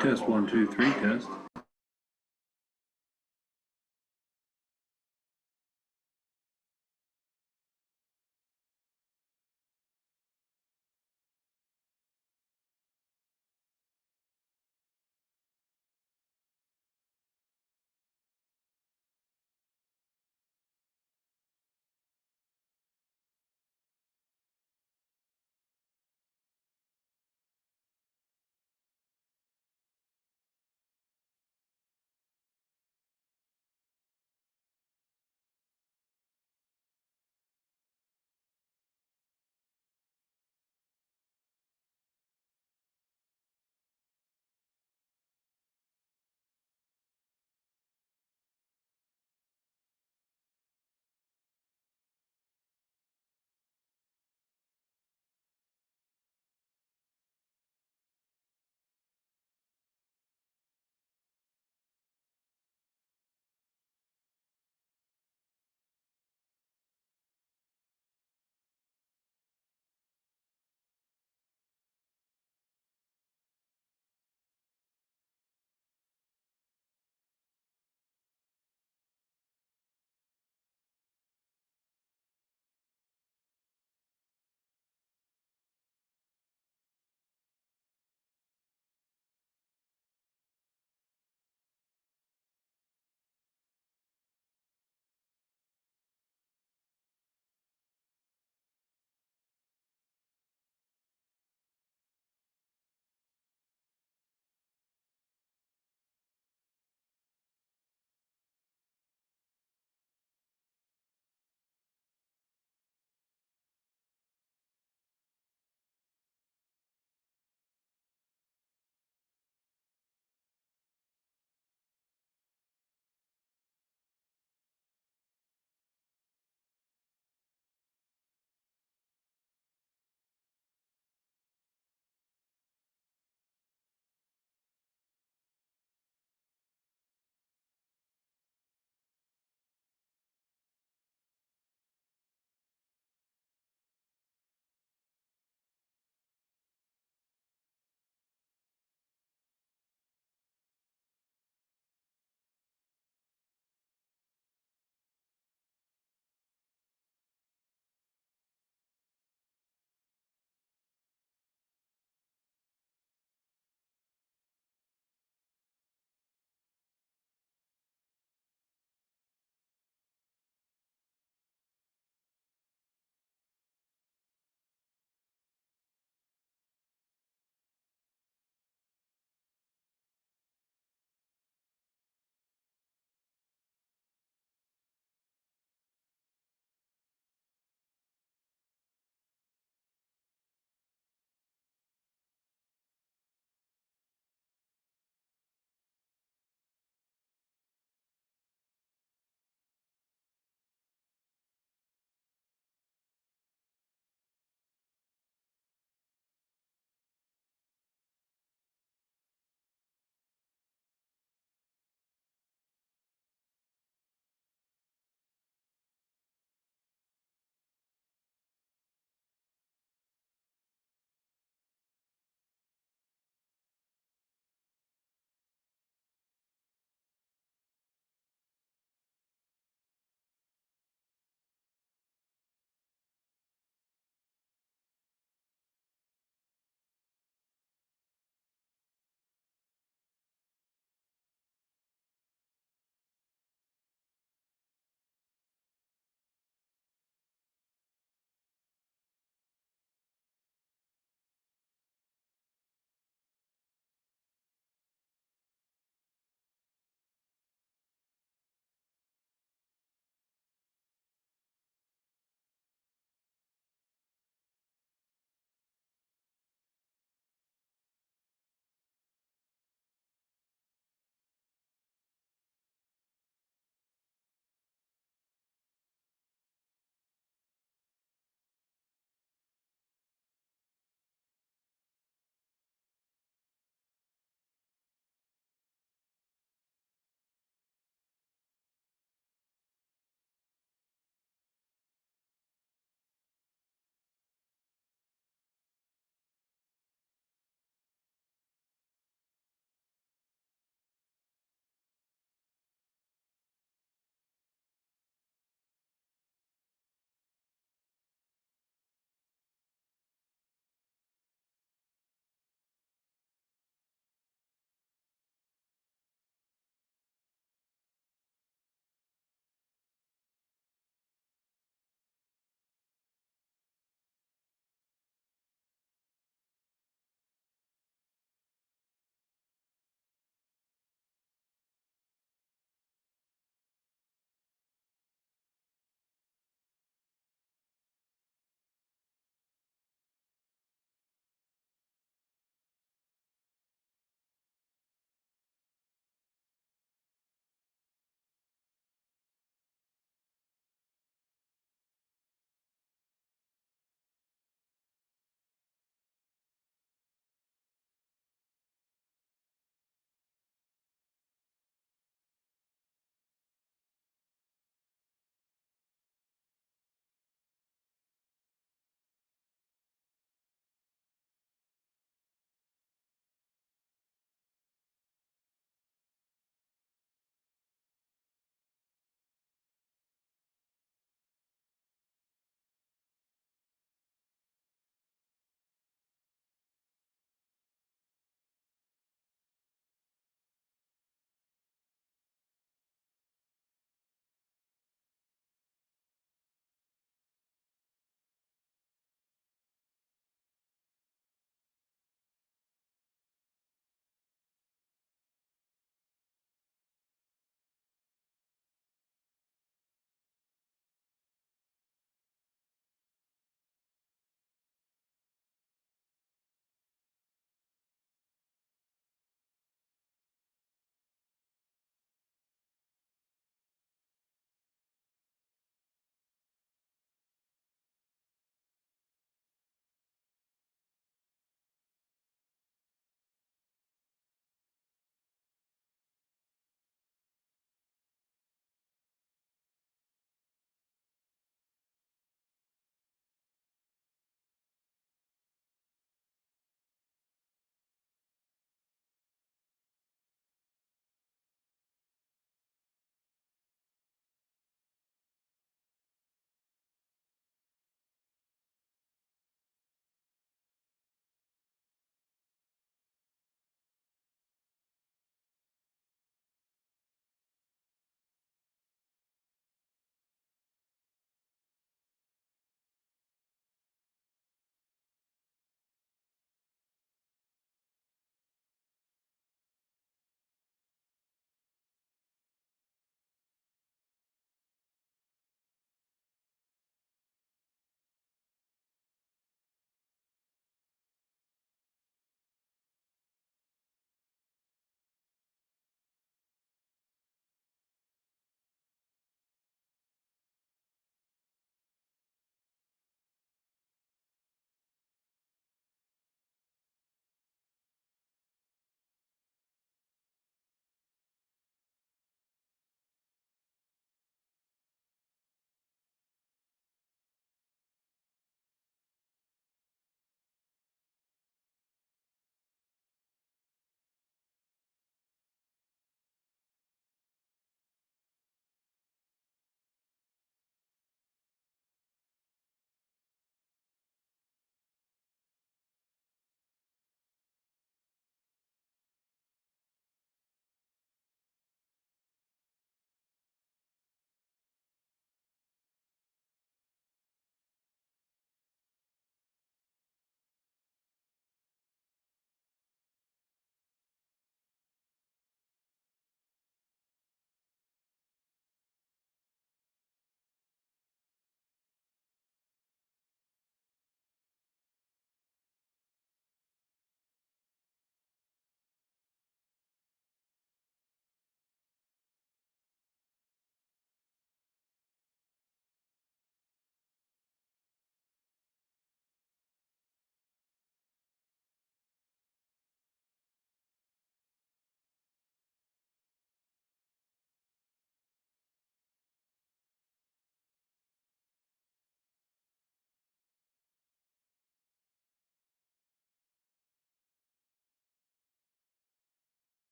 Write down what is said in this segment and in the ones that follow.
Test 1, 2, 3 test.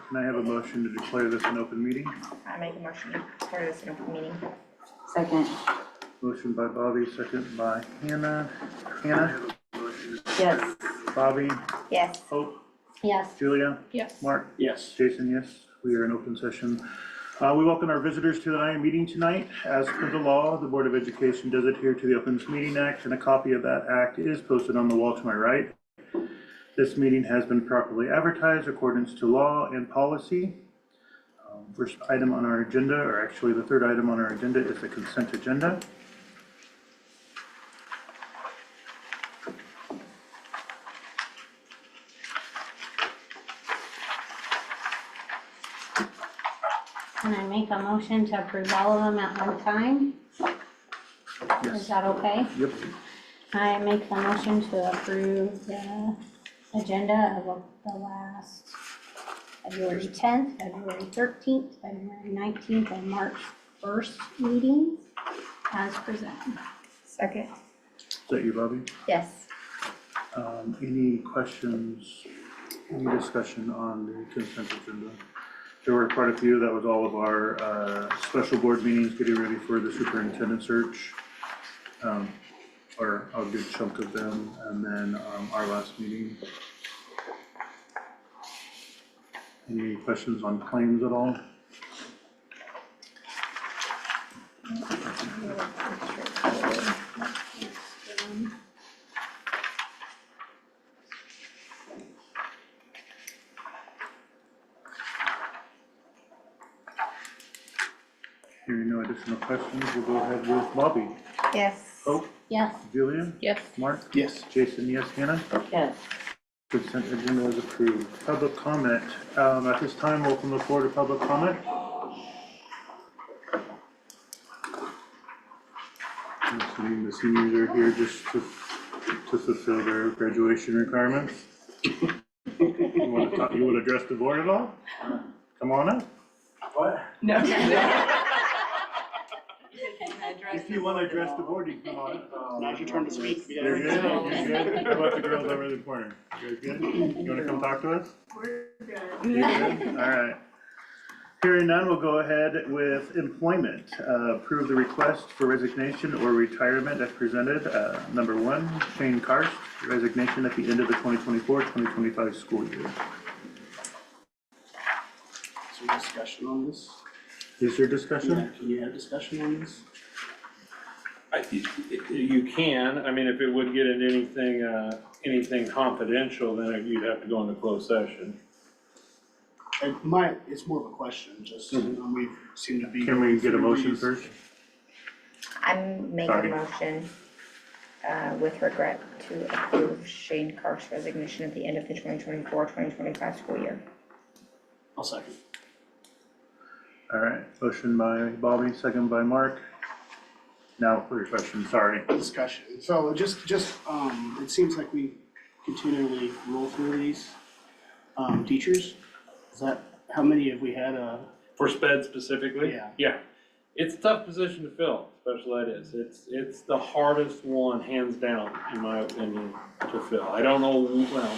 Can I have a motion to declare this an open meeting? I make a motion to declare this an open meeting. Second. Motion by Bobby, second by Hannah. Hannah? Yes. Bobby? Yes. Hope? Yes. Julia? Yes. Mark? Yes. Jason, yes. We are in open session. We welcome our visitors to the night meeting tonight. As per the law, the Board of Education does adhere to the Open Meeting Act, and a copy of that act is posted on the wall to my right. This meeting has been properly advertised according to law and policy. First item on our agenda, or actually the third item on our agenda, is the consent agenda. Can I make a motion to approve all of them at one time? Is Yes. that okay? Yep. I make the motion to approve the agenda of the last February 10th, February 13th, February 19th, and March 1st meetings as presented. Second. Is that you, Bobby? Yes. Any questions, any discussion on the consent agenda? There were quite a few. That was all of our special board meetings getting ready for the superintendent search. Or a good chunk of them, and then our last meeting. Any questions on claims at all? Hearing no additional questions, we'll go ahead with Bobby. Yes. Hope? Yes. Julia? Yes. Mark? Yes. Jason, yes. Hannah? Yes. Consent agenda is approved. Public comment. At this time, we'll open the floor to public comment. I'm assuming the seniors are here just to fulfill their graduation requirements. You want to address the board at all? Come on up. What? No. If you want to address the board, you can come on up. Now's your turn to speak. You're good? You're good? How about the girls over in the corner? You guys good? You want to come talk to us? We're good. You're good? All right. Hearing none, we'll go ahead with employment. Approve the request for resignation or retirement as presented. Number one, Shane Karst, resignation at the end of the 2024-2025 school year. Is there discussion on this? Is there Yeah, discussion? can you have discussion on this? You can, I mean, if it would get into anything confidential, then you'd have to go into closed session. It's more of a question, just, we seem to be. Can we get a motion these- first? I'm making Sorry. a motion with regret to approve Shane Karst's resignation at the end of the 2024-2025 school year. I'll second. All right, motion by Bobby, second by Mark. Now for your question, sorry. Discussion. So just, it seems like we continually roll through these, teachers. Is that, how many have we had, For sped specifically? Yeah. Yeah, it's a tough position to fill, special ed is. It's the hardest one, hands down, in my opinion, to fill. I don't know, well,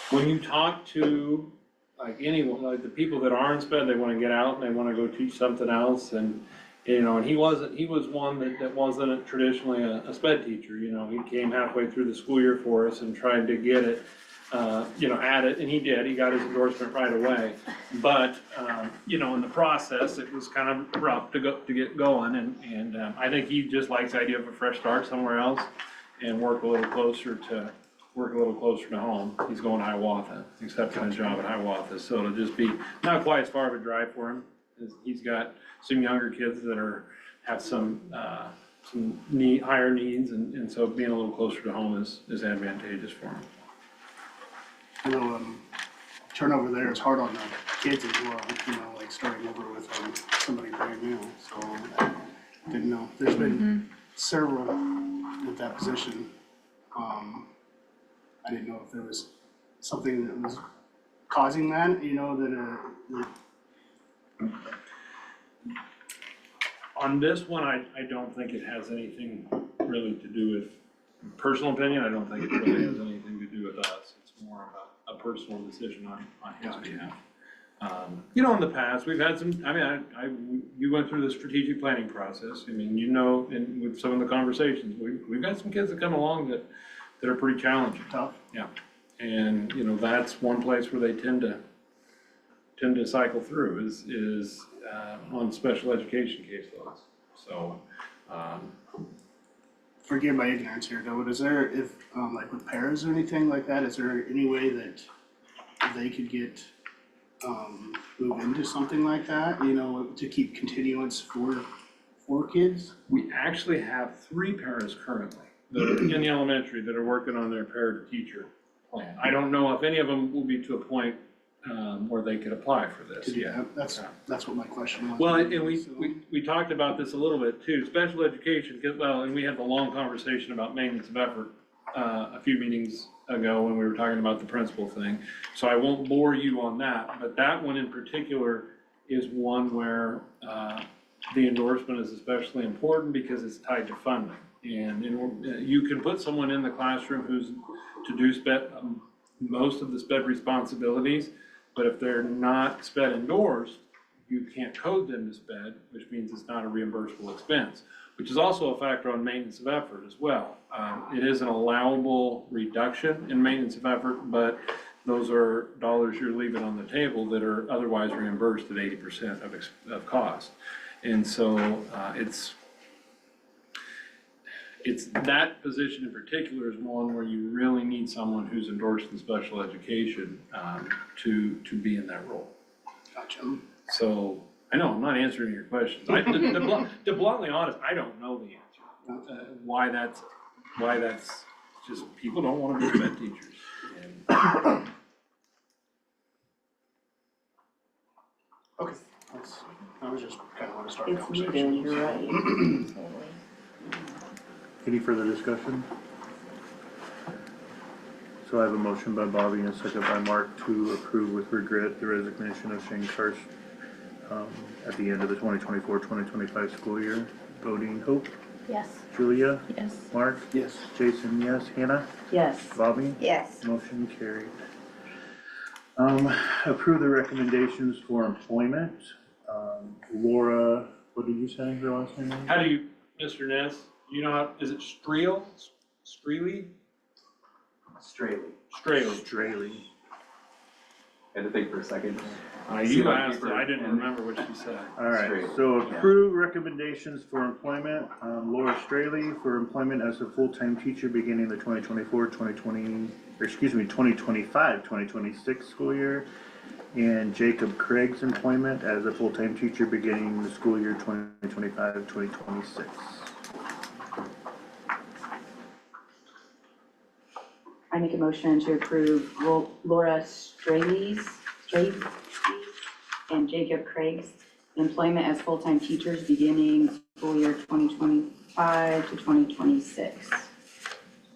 when you talk to like anyone, like the people that are in sped, they wanna get out and they wanna go teach something else, and and he was one that wasn't traditionally a sped teacher, he came halfway through the school year for us and tried to get it, at it, and he did, he got his endorsement right away. But, in the process, it was kind of rough to get going, and I think he just likes the idea of a fresh start somewhere else and work a little closer to home. He's going to Hiawatha, accepting a job at Hiawatha, so it'll just be not quite as far of a drive for him. He's got some younger kids that have some higher needs, and so being a little closer to home is advantageous for him. I know, turnover there is hard on the kids as well, like starting over with, somebody brand new, so I didn't know. There's been several at that position. I didn't know if there was something that was causing that, that On this one, I don't think it has anything really to do with, personal opinion, I don't think it really has anything to do with us. It's more of a personal decision on his behalf. You know, in the past, we've had some, I mean, you went through the strategic planning process. I mean, you know, and with some of the conversations, we've got some kids that come along that are pretty challenging. Tough. Yeah, and, you know, that's one place where they tend to cycle through is on special education caseloads. So, Forgive my ignorance here, though, but is there, if, like with paras or anything like that, is there any way that they could get, move into something like that, you know, to keep continuance for kids? we actually have 3 parents currently that are in the elementary that are working on their parent-teacher plan. I don't know if any of them will be to a point where they could apply for this To do yet. that? That's what my question was. Well, and So- we talked about this a little bit too, special education, and we had the long conversation about maintenance of effort a few meetings ago when we were talking about the principal thing. So I won't bore you on that, but that one in particular is one where the endorsement is especially important because it's tied to funding. And you can put someone in the classroom who's to do most of the SPED responsibilities, but if they're not SPED endorsed, you can't code them to SPED, which means it's not a reimbursable expense, which is also a factor on maintenance of effort as well. It is an allowable reduction in maintenance of effort, but those are dollars you're leaving on the table that are otherwise reimbursed at 80% of cost. And so it's that position in particular is one where you really need someone who's endorsed in special education to be in that role. Gotcha. So, I know, I'm not answering your questions. To be bluntly honest, I don't know the answer. Why that's just, people don't want to be SPED teachers. And Okay, I was just kind of want to start a It's conversation. needed, you're right. Any further discussion? So I have a motion by Bobby and a second by Mark to approve with regret the resignation of Shane Karsh at the end of the 2024-2025 school year. Voting Hope, Yes. Julia, Yes. Mark, Yes. Jason, yes, Hannah, Yes. Bobby, Yes, motion carried. Approve the recommendations for employment. Laura, what did you say your last name was? how do you, Mr. Ness, you know how, is it Streley? Straley. Straley. Straley. Had to think for a second. See You my asked, paper I didn't and- remember what she said. All right, Straley, so yeah. approve recommendations for employment. Laura Straley for employment as a full-time teacher beginning the 2025-2026 school year. And Jacob Craig's employment as a full-time teacher beginning the school year 2025-2026. I make a motion to approve Laura Straley and Jacob Craig's employment as full-time teachers beginning school year 2025 to 2026.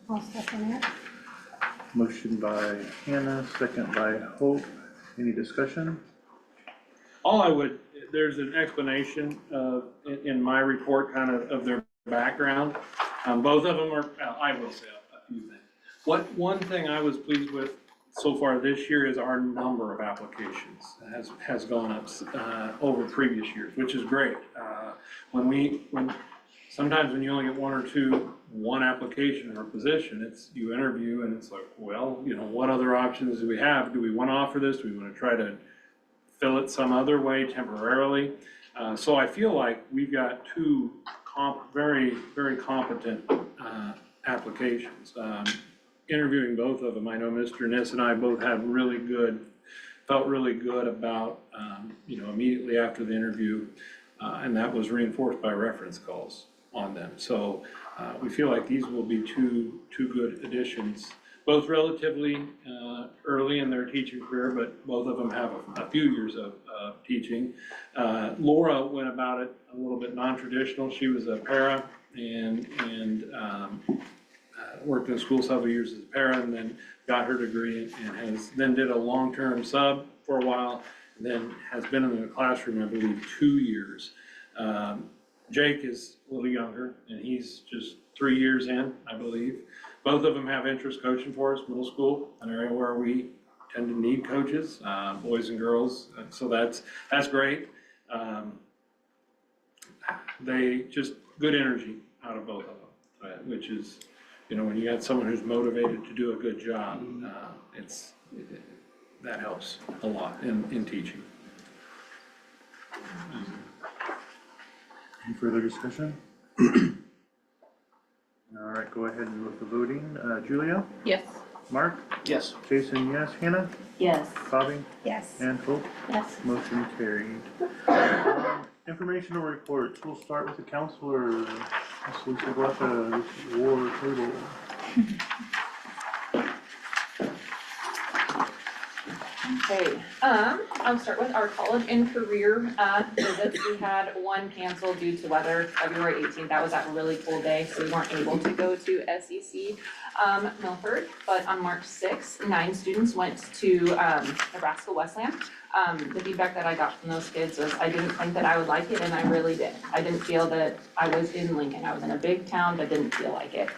I'll second it. Motion by Hannah, second by Hope. Any discussion? All I would, there's an explanation in my report kind of their background. Both of them are, I will say a few things. One thing I was pleased with so far this year is our number of applications has gone up over previous years, which is great. Sometimes when you only get one application or position, you interview and it's like, well, you know, what other options do we have? Do we want to offer this? Do we want to try to fill it some other way temporarily? So I feel like we've got 2 very, very competent applications. Interviewing both of them, I know Mr. Niss and I both felt really good about, immediately after the interview, and that was reinforced by reference calls on them. So we feel like these will be two good additions, both relatively early in their teaching career, but both of them have a few years of teaching. Laura went about it a little bit non-traditional. She was a para and worked in school several years as a para, and then got her degree and then did a long-term sub for a while, and then has been in the classroom, I believe, 2 years. Jake is a little younger, and he's just 3 years in, I believe. Both of them have interest coaching for us, middle school, an area where we tend to need coaches, boys and girls, and so that's great. They just good energy out of both of them, which is, you know, when you got someone who's motivated to do a good job, that helps a lot in teaching. Any further discussion? All right, go ahead and with the voting. Julia? Yes. Mark? Yes. Jason, yes. Hannah? Yes. Bobby? Yes. And Hope? Yes. Motion carried. Informational reports. We'll start with the counselor. Ms. Lisa Glucka, War Table. Okay, I'll start with our college and career, visits. We had one canceled due to weather, February 18th. That was a really cool day, so we weren't able to go to SEC, Milford. But on March 6th, 9 students went to, Nebraska Wesleyan. The feedback that I got from those kids was, I didn't think that I would like it, and I really did. I didn't feel that I was in Lincoln. I was in a big town, but didn't feel like it.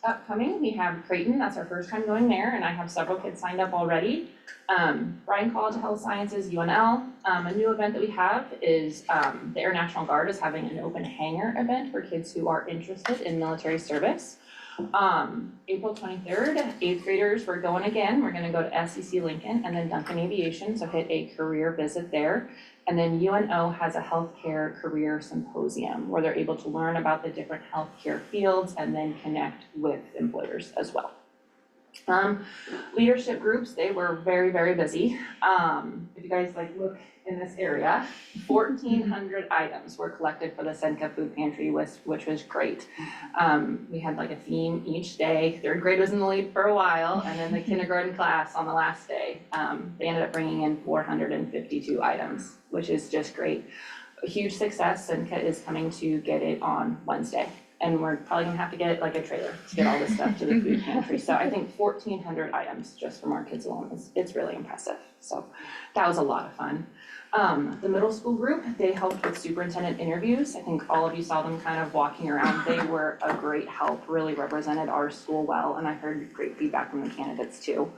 Upcoming, we have Creighton, that's our first time going there, and I have several kids signed up already. Bryan College of Health Sciences, UNL, a new event that we have is, the Air National Guard is having an open hangar event for kids who are interested in military service. April 23rd, 8th graders, we're going again, we're gonna go to SEC Lincoln and then Duncan Aviation, so hit a career visit there. And then UNO has a healthcare career symposium where they're able to learn about the different healthcare fields and then connect with employers as well. Leadership groups, they were very, very busy. If you guys look in this area, 1,400 items were collected for the Seneca Food Pantry, which was great. We had a theme each day. 3rd grade was in the lead for a while, and then the kindergarten class on the last day. They ended up bringing in 452 items, which is just great. A huge success. Seneca is coming to get it on Wednesday. And we're probably gonna have to get a trailer to get all this stuff to the food pantry. So I think 1,400 items just from our kids alone it's really impressive. So that was a lot of fun. The middle school group, they helped with superintendent interviews. I think all of you saw them kind of walking around. They were a great help, really represented our school well, and I heard great feedback from the candidates too.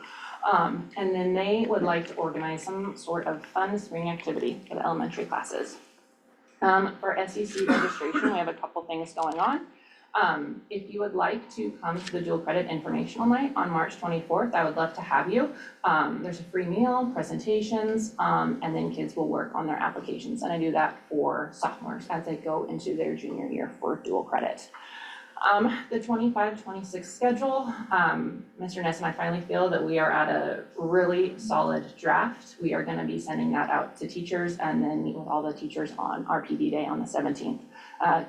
And then they would like to organize some sort of fun spring activity for the elementary classes. For SEC registration, we have a couple things going on. If you would like to come to the dual credit informational night on March 24th, I would love to have you. There's a free meal, presentations, and then kids will work on their applications. And I do that for sophomores as they go into their junior year for dual credit. The 25-26 schedule, Mr. Ness and I finally feel that we are at a really solid draft. We are gonna be sending that out to teachers and then meet with all the teachers on our PD day on the 17th.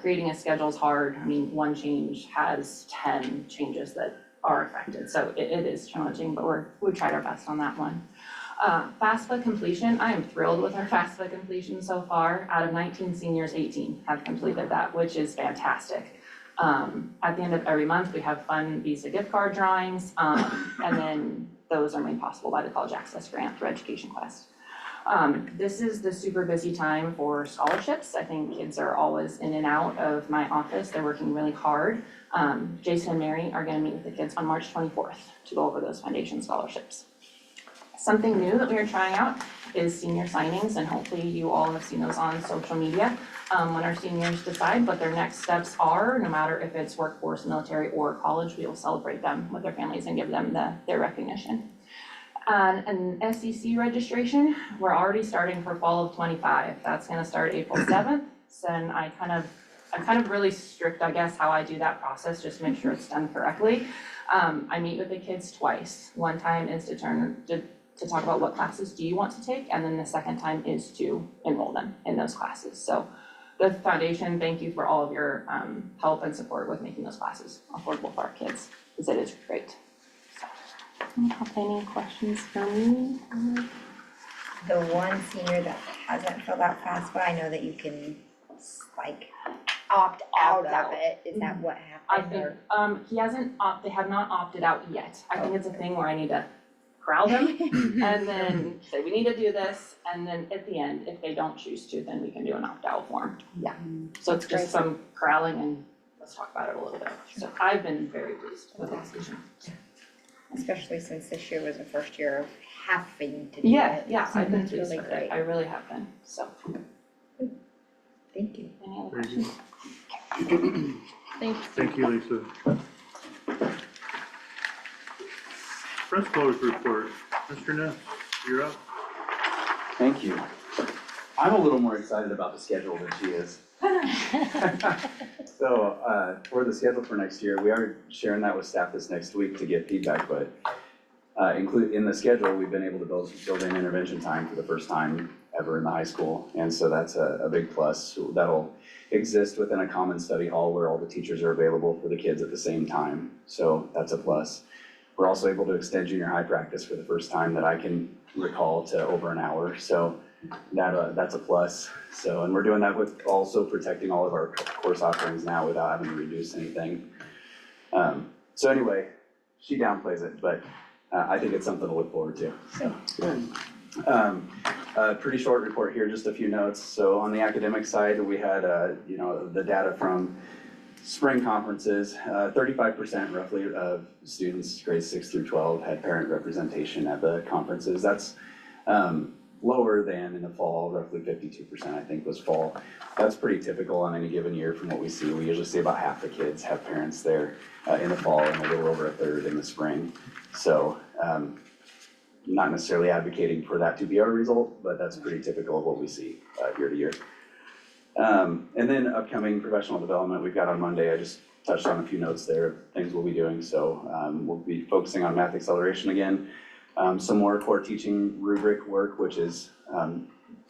Creating a schedule is hard. I mean, one change has 10 changes that are affected, so it is challenging, but we tried our best on that one. FAFSA completion, I am thrilled with our FAFSA completion so far. Out of 19 seniors, 18 have completed that, which is fantastic. At the end of every month, we have fun Visa gift card drawings, and then those are made possible by the College Access Grant through Education Quest. This is the super busy time for scholarships. I think kids are always in and out of my office. They're working really hard. Jason and Mary are gonna meet with the kids on March 24th to go over those foundation scholarships. Something new that we are trying out is senior signings, and hopefully you all have seen those on social media. When our seniors decide what their next steps are, no matter if it's workforce, military, or college, we will celebrate them with their families and give them their recognition. An SEC registration, we're already starting for fall of 25. That's gonna start April 7th. So I'm kind of really strict, I guess, how I do that process, just to make sure it's done correctly. I meet with the kids twice. One time is to talk about what classes do you want to take, and then the second time is to enroll them in those classes. So the foundation, thank you for all of your help and support with making those classes affordable for our kids, because it is great. Any questions for me? The one senior that hasn't filled out FAFSA, I know that you can opt out of it. Is that what I happened? think, they have not opted out yet. I think it's a thing where I need to corral them and then say, we need to do this, and then at the end, if they don't choose to, then we can do an opt-out form. Yeah. So it's just some corralling, and let's talk about it a little bit. So I've been very pleased with the decision. especially since this year was the first year of having to do it. Yeah, So I've been it's through really some, great. I really have been, so. Thank you. Any other Very good. questions? Thanks. Thank you, Lisa. Principal's report. Mr. Ness, you're up. Thank you. I'm a little more excited about the schedule than she is. So, for the schedule for next year, we are sharing that with staff this next week to get feedback, but in the schedule, we've been able to build in intervention time for the first time ever in the high school. And so that's a big plus. That'll exist within a common study hall where all the teachers are available for the kids at the same time. So that's a plus. We're also able to extend junior high practice for the first time that I can recall to over an hour. So that's a plus. So, and we're doing that with also protecting all of our course offerings now without having to reduce anything. So anyway, she downplays it, but I think it's something to look forward to, so. A pretty short report here, just a few notes. So on the academic side, we had, the data from spring conferences, 35% roughly of students grades 6 through 12 had parent representation at the conferences. That's lower than in the fall, roughly 52% I think was fall. That's pretty typical on any given year from what we see. We usually see about half the kids have parents there in the fall and a little over a third in the spring. So not necessarily advocating for that to be our result, but that's pretty typical of what we see year to year. And then upcoming professional development we've got on Monday. I just touched on a few notes there of things we'll be doing. So we'll be focusing on math acceleration again. Some more core teaching rubric work, which is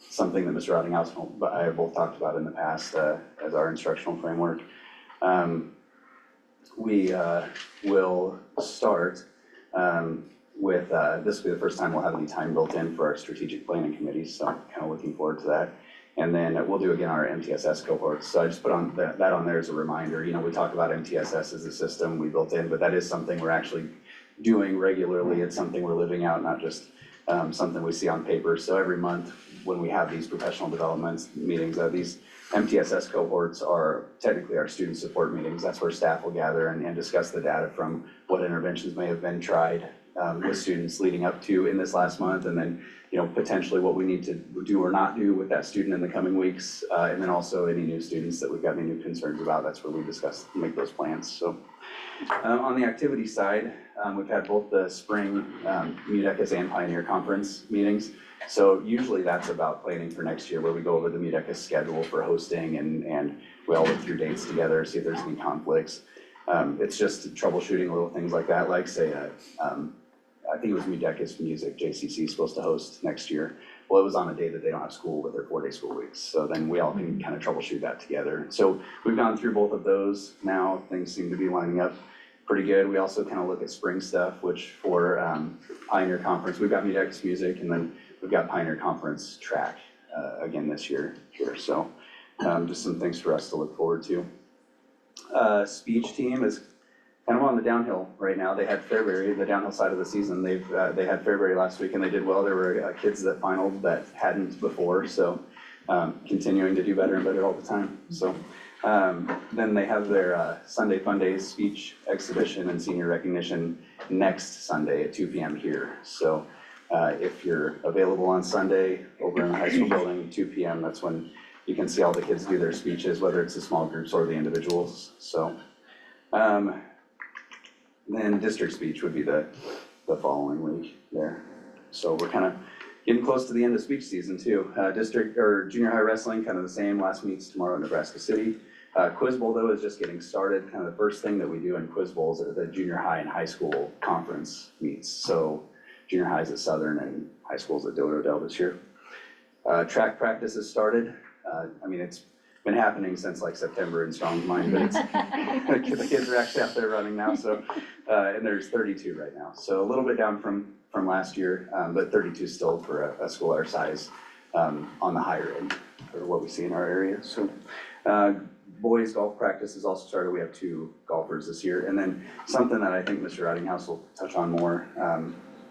something that Mr. Rottinghouse and I have both talked about in the past as our instructional framework. We will start with, this will be the first time we'll have any time built in for our strategic planning committee, so I'm kind of looking forward to that. And then we'll do again our MTSS cohorts. So I just put on that on there as a reminder. You know, we talk about MTSS as a system we built in, but that is something we're actually doing regularly. It's something we're living out, not just something we see on paper. So every month when we have these professional development meetings, these MTSS cohorts are technically our student support meetings. That's where staff will gather and discuss the data from what interventions may have been tried with students leading up to in this last month, and then potentially what we need to do or not do with that student in the coming weeks, and then also any new students that we've got any new concerns about. That's where we discuss and make those plans. So on the activity side, we've had both the spring MUDECUS and Pioneer Conference meetings. So usually that's about planning for next year, where we go over the MUDECUS schedule for hosting and we all look through dates together, see if there's any conflicts. It's just troubleshooting little things like that, like say, I think it was MUDECUS Music, JCC is supposed to host next year. Well, it was on a day that they don't have school with their 4-day school weeks. So then we all can kind of troubleshoot that together. So we've gone through both of those now. Things seem to be lining up pretty good. We also kind of look at spring stuff, which for Pioneer Conference, we've got MUDECUS Music, and then we've got Pioneer Conference track again this year here. So just some things for us to look forward to. Speech team is kind of on the downhill right now. They had Fairbury, the downhill side of the season. They had Fairbury last week and they did well. There were kids that finaled that hadn't before, so continuing to do better and better all the time. So then they have their Sunday Fun Days speech exhibition and senior recognition next Sunday at 2 p.m. here. So if you're available on Sunday over in the high school building, 2 p.m., that's when you can see all the kids do their speeches, whether it's the small groups or the individuals. So then district speech would be the following week there. So we're kind of getting close to the end of speech season too. District or junior high wrestling, kind of the same. Last meets tomorrow in Nebraska City. Quiz Bowl though is just getting started. Kind of the first thing that we do in Quiz Bowls are the junior high and high school conference meets. So junior highs at Southern and high schools at Dillard Odell this year. Track practice has started. I mean, it's been happening since like September in Strong's mind, but the kids are actually out there running now. So, and there's 32 right now. So a little bit down from last year, but 32 still for a school our size on the higher end for what we see in our area. So boys golf practice has also started. We have 2 golfers this year. And then something that I think Mr. Rottinghouse will touch on more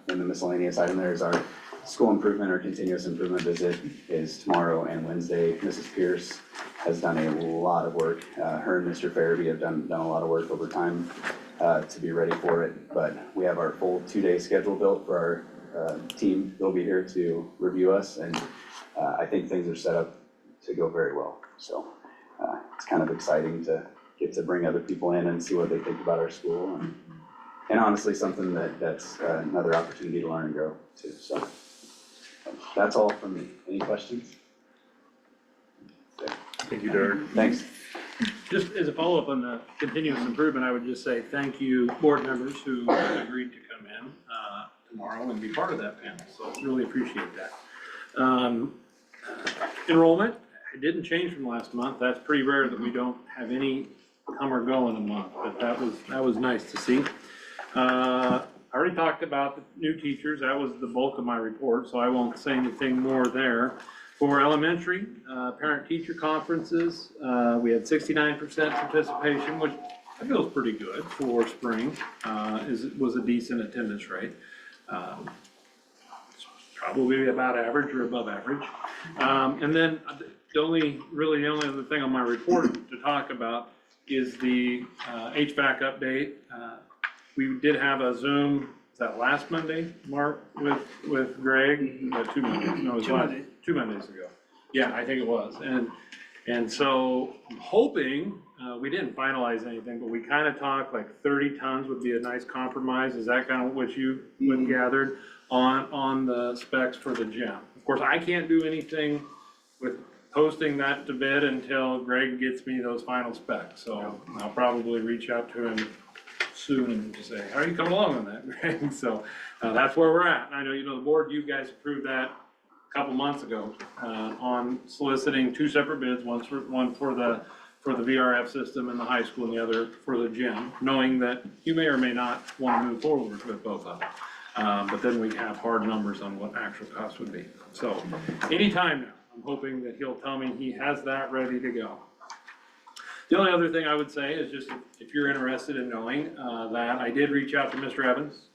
in the miscellaneous item there is our school improvement or continuous improvement visit is tomorrow and Wednesday. Mrs. Pierce has done a lot of work. Her and Mr. Farabee have done a lot of work over time to be ready for it. But we have our full 2-day schedule built for our team. They'll be here to review us, and I think things are set up to go very well. So it's kind of exciting to get to bring other people in and see what they think about our school, and honestly, something that's another opportunity to learn and grow too. So that's all from me. Any questions? Thank you, Derek. Thanks. Just as a follow-up on the continuous improvement, I would just say thank you, board members who agreed to come in tomorrow and be part of that panel, so really appreciate that. Enrollment, it didn't change from last month. That's pretty rare that we don't have any come or go in a month, but that was nice to see. I already talked about the new teachers. That was the bulk of my report, so I won't say anything more there. For elementary, parent-teacher conferences, we had 69% participation, which I feel is pretty good for spring. Was a decent attendance rate. Probably about average or above average. And then the only other thing on my report to talk about is the HVAC update. We did have a Zoom, is that last Monday, Mark, with Greg? 2 Mondays, no, it was 2 Mondays ago. Yeah, I think it was. And so I'm hoping, we didn't finalize anything, but we kind of talked like 30 tons would be a nice compromise. Is that kind of what you gathered on the specs for the gym? Of course, I can't do anything with posting that to bid until Greg gets me those final specs. So I'll probably reach out to him soon and just say, how are you coming along on that, Greg? So that's where we're at. And I know, the board, you guys approved that a couple months ago on soliciting 2 separate bids, one for the VRF system in the high school and the other for the gym, knowing that you may or may not want to move forward with both of them. But then we have hard numbers on what actual cost would be. So anytime now, I'm hoping that he'll tell me he has that ready to go. The only other thing I would say is just if you're interested in knowing that I did reach out to Mr. Evans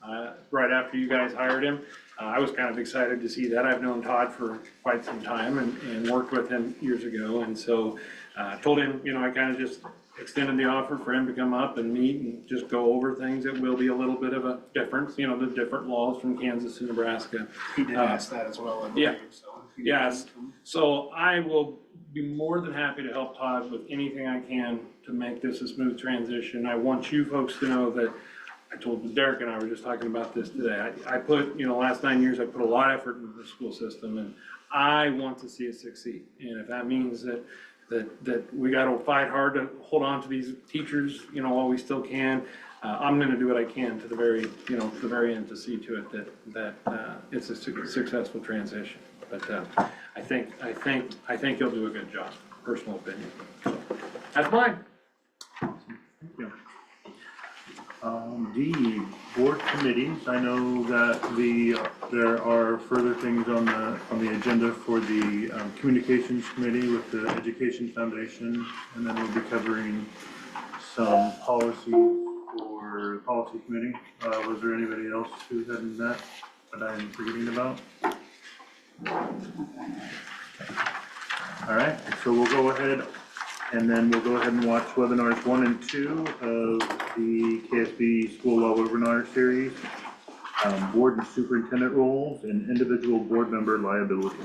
right after you guys hired him. I was kind of excited to see that. I've known Todd for quite some time and worked with him years ago. And so told him, I kind of just extended the offer for him to come up and meet and just go over things. It will be a little bit of a difference, the different laws from Kansas to Nebraska. He did ask that as well, I believe, yeah. so. Yes, so I will be more than happy to help Todd with anything I can to make this a smooth transition. I want you folks to know that I told Derek and I were just talking about this today. I put, last 9 years, I put a lot of effort into the school system, and I want to see it succeed. And if that means that we got to fight hard to hold on to these teachers, while we still can, I'm going to do what I can to the very, to the very end to see to it that it's a successful transition. But I think you'll do a good job. Personal opinion. So that's mine. Thank you. D, board committees. I know that there are further things on the agenda for the communications committee with the Education Foundation, and then we'll be covering some policies for the policy committee. Was there anybody else who hadn't met that I'm forgetting about? All right, so we'll go ahead and watch webinars 1 and 2 of the KSB School Law Webinar Series, board and superintendent roles and individual board member liability.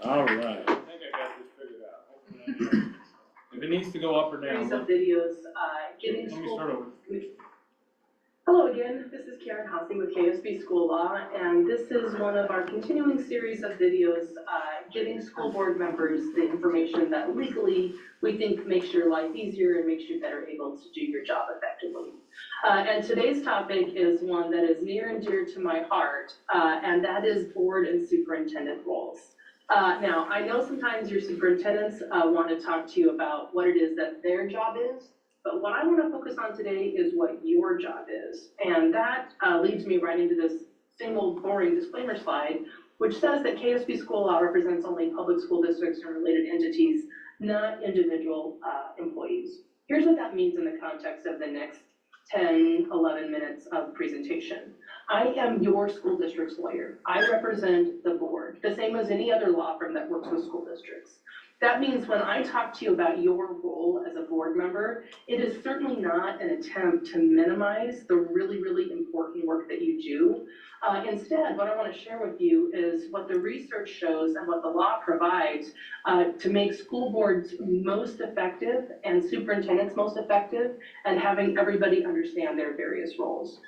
All right. I think I got this figured out. If it needs to go up or down. Series of videos, Let me start over. Hello again, this is Karen Housing with KSB School Law, and this is one of our continuing series of videos giving school board members the information that legally we think makes your life easier and makes you better able to do your job effectively. And today's topic is one that is near and dear to my heart, and that is board and superintendent roles. Now, I know sometimes your superintendents want to talk to you about what it is that their job is, but what I want to focus on today is what your job is. And that leads me right into this single boring disclaimer slide, which says that KSB School Law represents only public school districts and related entities, not individual employees. Here's what that means in the context of the next 10, 11 minutes of presentation. I am your school district's lawyer. I represent the board, the same as any other law firm that works with school districts. That means when I talk to you about your role as a board member, it is certainly not an attempt to minimize the really, really important work that you do. Instead, what I want to share with you is what the research shows and what the law provides to make school boards most effective and superintendents most effective and having everybody understand their various roles.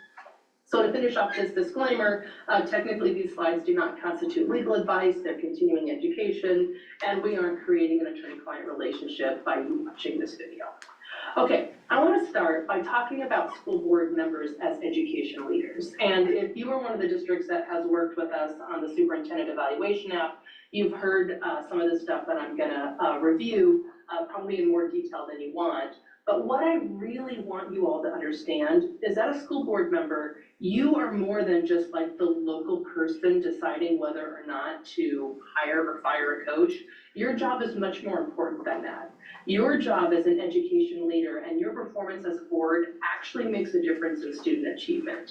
So to finish off this disclaimer, technically these slides do not constitute legal advice, they're continuing education, and we aren't creating an attorney-client relationship by you watching this video. Okay, I want to start by talking about school board members as education leaders. And if you are one of the districts that has worked with us on the superintendent evaluation app, you've heard some of the stuff that I'm gonna review, probably in more detail than you want. But what I really want you all to understand is that a school board member, you are more than just like the local person deciding whether or not to hire or fire a coach. Your job is much more important than that. Your job as an education leader and your performance as a board actually makes a difference in student achievement.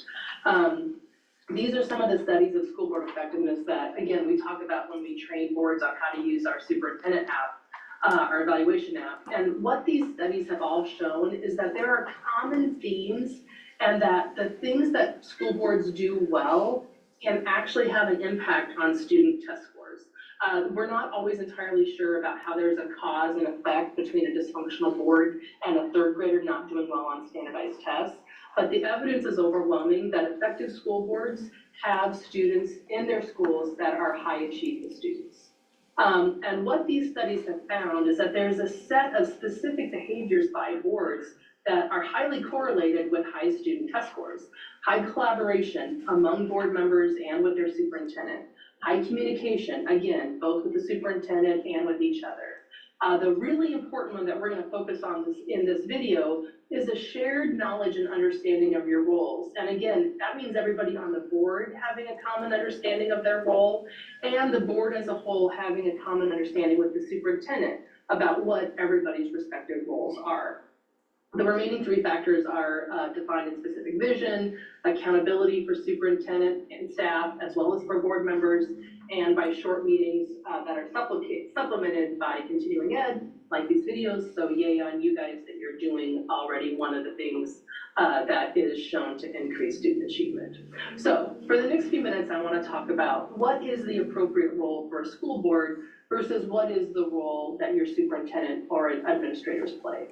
These are some of the studies of school board effectiveness that, again, we talk about when we train boards on how to use our superintendent app. Our evaluation app. And what these studies have all shown is that there are common themes and that the things that school boards do well can actually have an impact on student test scores. We're not always entirely sure about how there's a cause and effect between a dysfunctional board and a third grader not doing well on standardized tests, but the evidence is overwhelming that effective school boards have students in their schools that are high achieving students. And what these studies have found is that there's a set of specific behaviors by boards that are highly correlated with high student test scores. High collaboration among board members and with their superintendent. High communication, again, both with the superintendent and with each other. The really important one that we're gonna focus on in this video is a shared knowledge and understanding of your roles. And again, that means everybody on the board having a common understanding of their role and the board as a whole having a common understanding with the superintendent about what everybody's respective roles are. The remaining three factors are defined in specific vision, accountability for superintendent and staff, as well as for board members, and by short meetings that are supplemented by continuing ed, like these videos. So yay on you guys that you're doing already one of the things that is shown to increase student achievement. So for the next few minutes, I want to talk about what is the appropriate role for a school board versus what is the role that your superintendent or administrators play.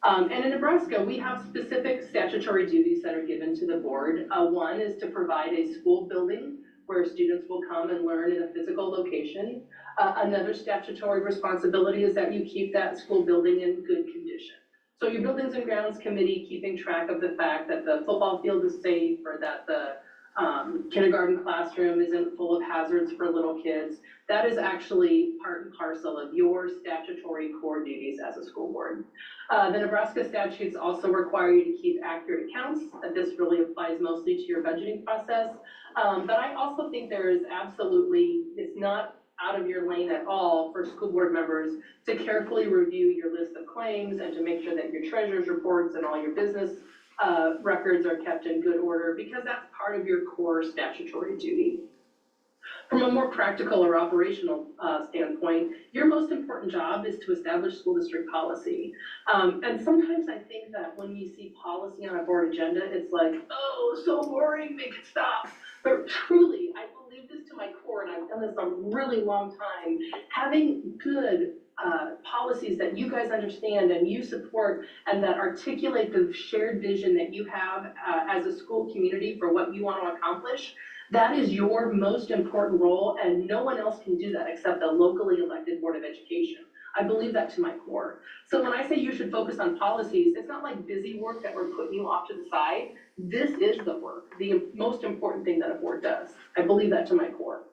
And in Nebraska, we have specific statutory duties that are given to the board. One is to provide a school building where students will come and learn in a physical location. Another statutory responsibility is that you keep that school building in good condition. So your Buildings and Grounds Committee keeping track of the fact that the football field is safe or that the kindergarten classroom isn't full of hazards for little kids. That is actually part and parcel of your statutory core duties as a school board. The Nebraska statutes also require you to keep accurate accounts. This really applies mostly to your budgeting process. But I also think there is absolutely, it's not out of your lane at all for school board members to carefully review your list of claims and to make sure that your treasurer's reports and all your business records are kept in good order, because that's part of your core statutory duty. From a more practical or operational standpoint, your most important job is to establish school district policy. And sometimes I think that when you see policy on a board agenda, it's like, oh, so boring, make it stop. But truly, I believe this to my core, and I've done this a really long time, having good policies that you guys understand and you support and that articulate the shared vision that you have as a school community for what you want to accomplish, that is your most important role, and no one else can do that except the locally elected Board of Education. I believe that to my core. So when I say you should focus on policies, it's not like busy work that we're putting you off to the side. This is the work, the most important thing that a board does. I believe that to my core.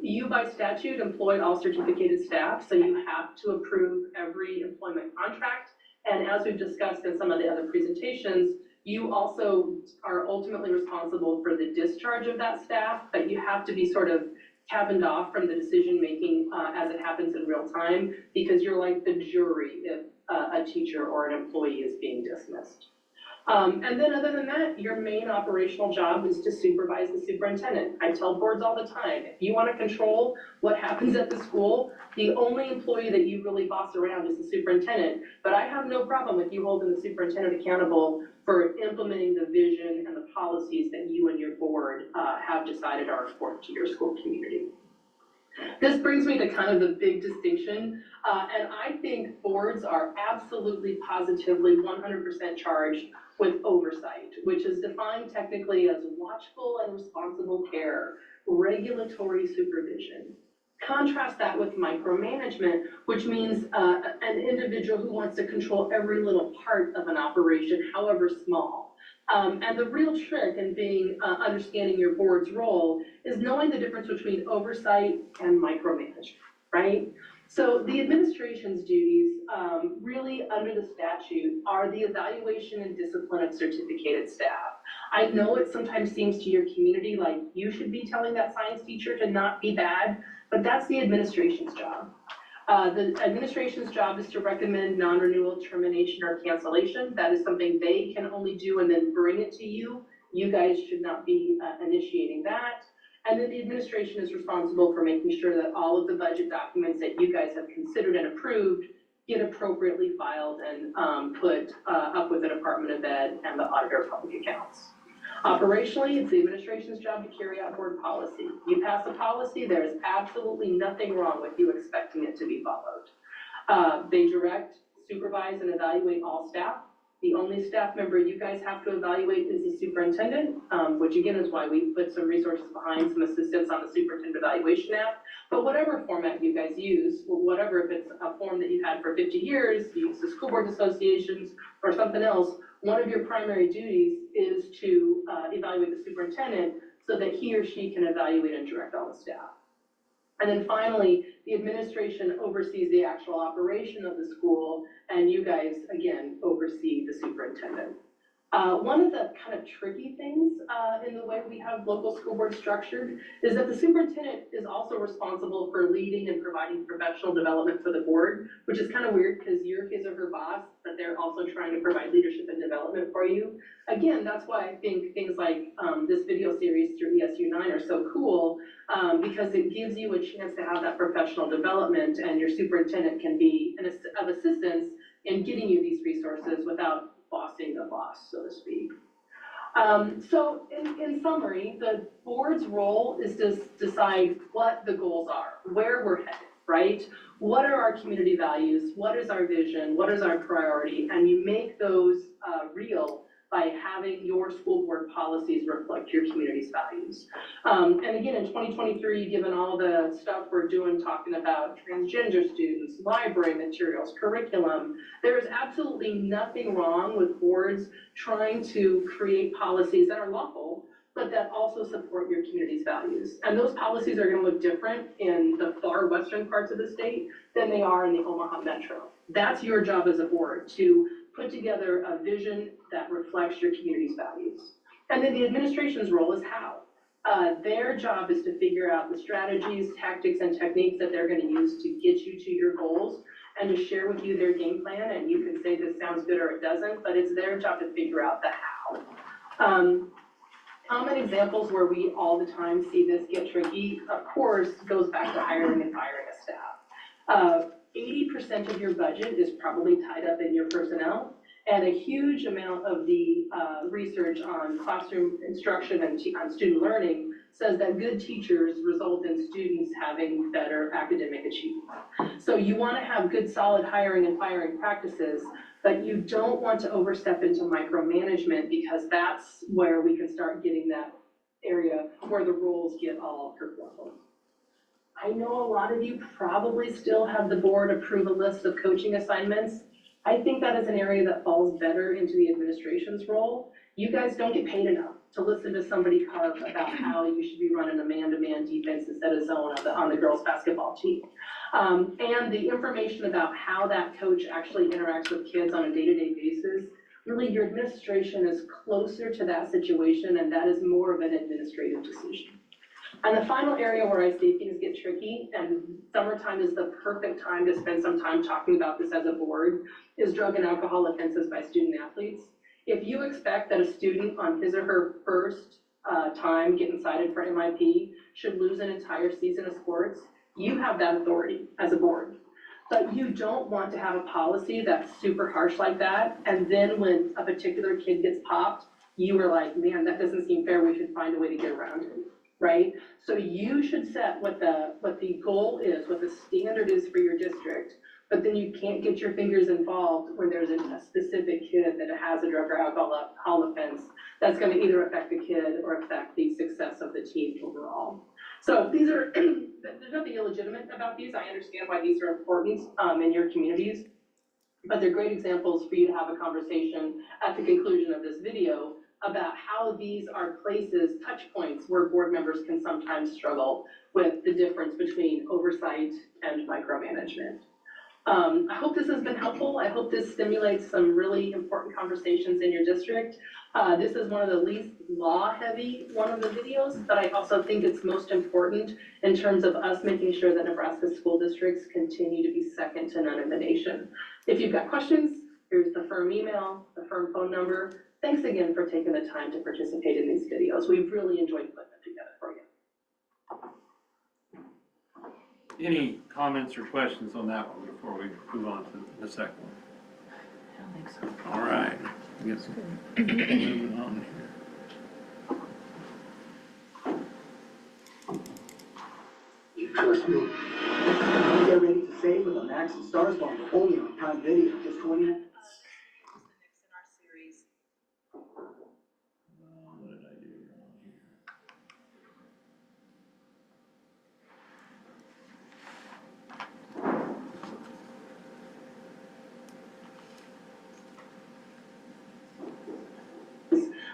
You by statute employ all certificated staff, so you have to approve every employment contract. And as we've discussed in some of the other presentations, you also are ultimately responsible for the discharge of that staff, but you have to be sort of cabined off from the decision-making as it happens in real time, because you're like the jury if a teacher or an employee is being dismissed. And then other than that, your main operational job is to supervise the superintendent. I tell boards all the time, if you wanna control what happens at the school, the only employee that you really boss around is the superintendent. But I have no problem with you holding the superintendent accountable for implementing the vision and the policies that you and your board have decided are important to your school community. This brings me to kind of the big distinction, and I think boards are absolutely positively 100% charged with oversight, which is defined technically as watchful and responsible care, regulatory supervision. Contrast that with micromanagement, which means an individual who wants to control every little part of an operation, however small. And the real trick in understanding your board's role is knowing the difference between oversight and micromanagement, right? So the administration's duties, really under the statute, are the evaluation and discipline of certificated staff. I know it sometimes seems to your community like you should be telling that science teacher to not be bad, but that's the administration's job. The administration's job is to recommend non-renewal, termination, or cancellation. That is something they can only do and then bring it to you. You guys should not be initiating that. And then the administration is responsible for making sure that all of the budget documents that you guys have considered and approved get appropriately filed and put up with the Department of Ed and the Auditor of Public Accounts. Operationally, it's the administration's job to carry out board policy. You pass a policy, there is absolutely nothing wrong with you expecting it to be followed. They direct, supervise, and evaluate all staff. The only staff member you guys have to evaluate is the superintendent, which again is why we put some resources behind some assistance on the superintendent evaluation app. But whatever format you guys use, or whatever, if it's a form that you've had for 50 years, you use the school board associations or something else, one of your primary duties is to evaluate the superintendent so that he or she can evaluate and direct all the staff. And then finally, the administration oversees the actual operation of the school, and you guys, again, oversee the superintendent. One of the kind of tricky things in the way we have local school boards structured is that the superintendent is also responsible for leading and providing professional development for the board, which is kind of weird because you're his or her boss, but they're also trying to provide leadership and development for you. Again, that's why I think things like this video series through ESU9 are so cool, because it gives you a chance to have that professional development, and your superintendent can be of assistance in getting you these resources without bossing the boss, so to speak. So in summary, the board's role is to decide what the goals are, where we're headed, right? What are our community values? What is our vision? What is our priority? And you make those real by having your school board policies reflect your community's values. And again, in 2023, given all the stuff we're doing, talking about transgender students, library materials, curriculum, there is absolutely nothing wrong with boards trying to create policies that are lawful, but that also support your community's values. And those policies are gonna look different in the far western parts of the state than they are in the Omaha Metro. That's your job as a board, to put together a vision that reflects your community's values. And then the administration's role is how. Their job is to figure out the strategies, tactics, and techniques that they're gonna use to get you to your goals and to share with you their game plan. And you can say this sounds good or it doesn't, but it's their job to figure out the how. Common examples where we all the time see this get tricky, of course, goes back to hiring and firing a staff. 80% of your budget is probably tied up in your personnel, and a huge amount of the research on classroom instruction and on student learning says that good teachers result in students having better academic achievement. So you want to have good, solid hiring and firing practices, but you don't want to overstep into micromanagement, because that's where we can start getting that area where the roles get all kerfuffled. I know a lot of you probably still have the board approve a list of coaching assignments. I think that is an area that falls better into the administration's role. You guys don't get paid enough to listen to somebody carve about how you should be running a man-to-man defense instead of zone on the girls' basketball team. And the information about how that coach actually interacts with kids on a day-to-day basis, really your administration is closer to that situation, and that is more of an administrative decision. And the final area where I see things get tricky, and summertime is the perfect time to spend some time talking about this as a board, is drug and alcohol offenses by student athletes. If you expect that a student on his or her first time getting cited for MIP should lose an entire season of sports, you have that authority as a board. But you don't want to have a policy that's super harsh like that, and then when a particular kid gets popped, you are like, man, that doesn't seem fair, we should find a way to get around it, right? So you should set what the goal is, what the standard is for your district, but then you can't get your fingers involved when there's a specific kid that has a drug or alcohol offense that's gonna either affect the kid or affect the success of the team overall. So these are, there's nothing illegitimate about these. I understand why these are important in your communities, but they're great examples for you to have a conversation at the conclusion of this video about how these are places, touch points where board members can sometimes struggle with the difference between oversight and micromanagement. I hope this has been helpful. I hope this stimulates some really important conversations in your district. This is one of the least law-heavy one of the videos, but I also think it's most important in terms of us making sure that Nebraska school districts continue to be second to none in the nation. If you've got questions, here's the firm email, the firm phone number. Thanks again for taking the time to participate in these videos. We've really enjoyed putting them together for you. Any comments or questions on that one before we move on to the second one? I don't think so. All right, I guess moving on here. Trust me. Get ready to save with a Max and Stars bundle only on Prime Video, just 20. What did I do wrong here?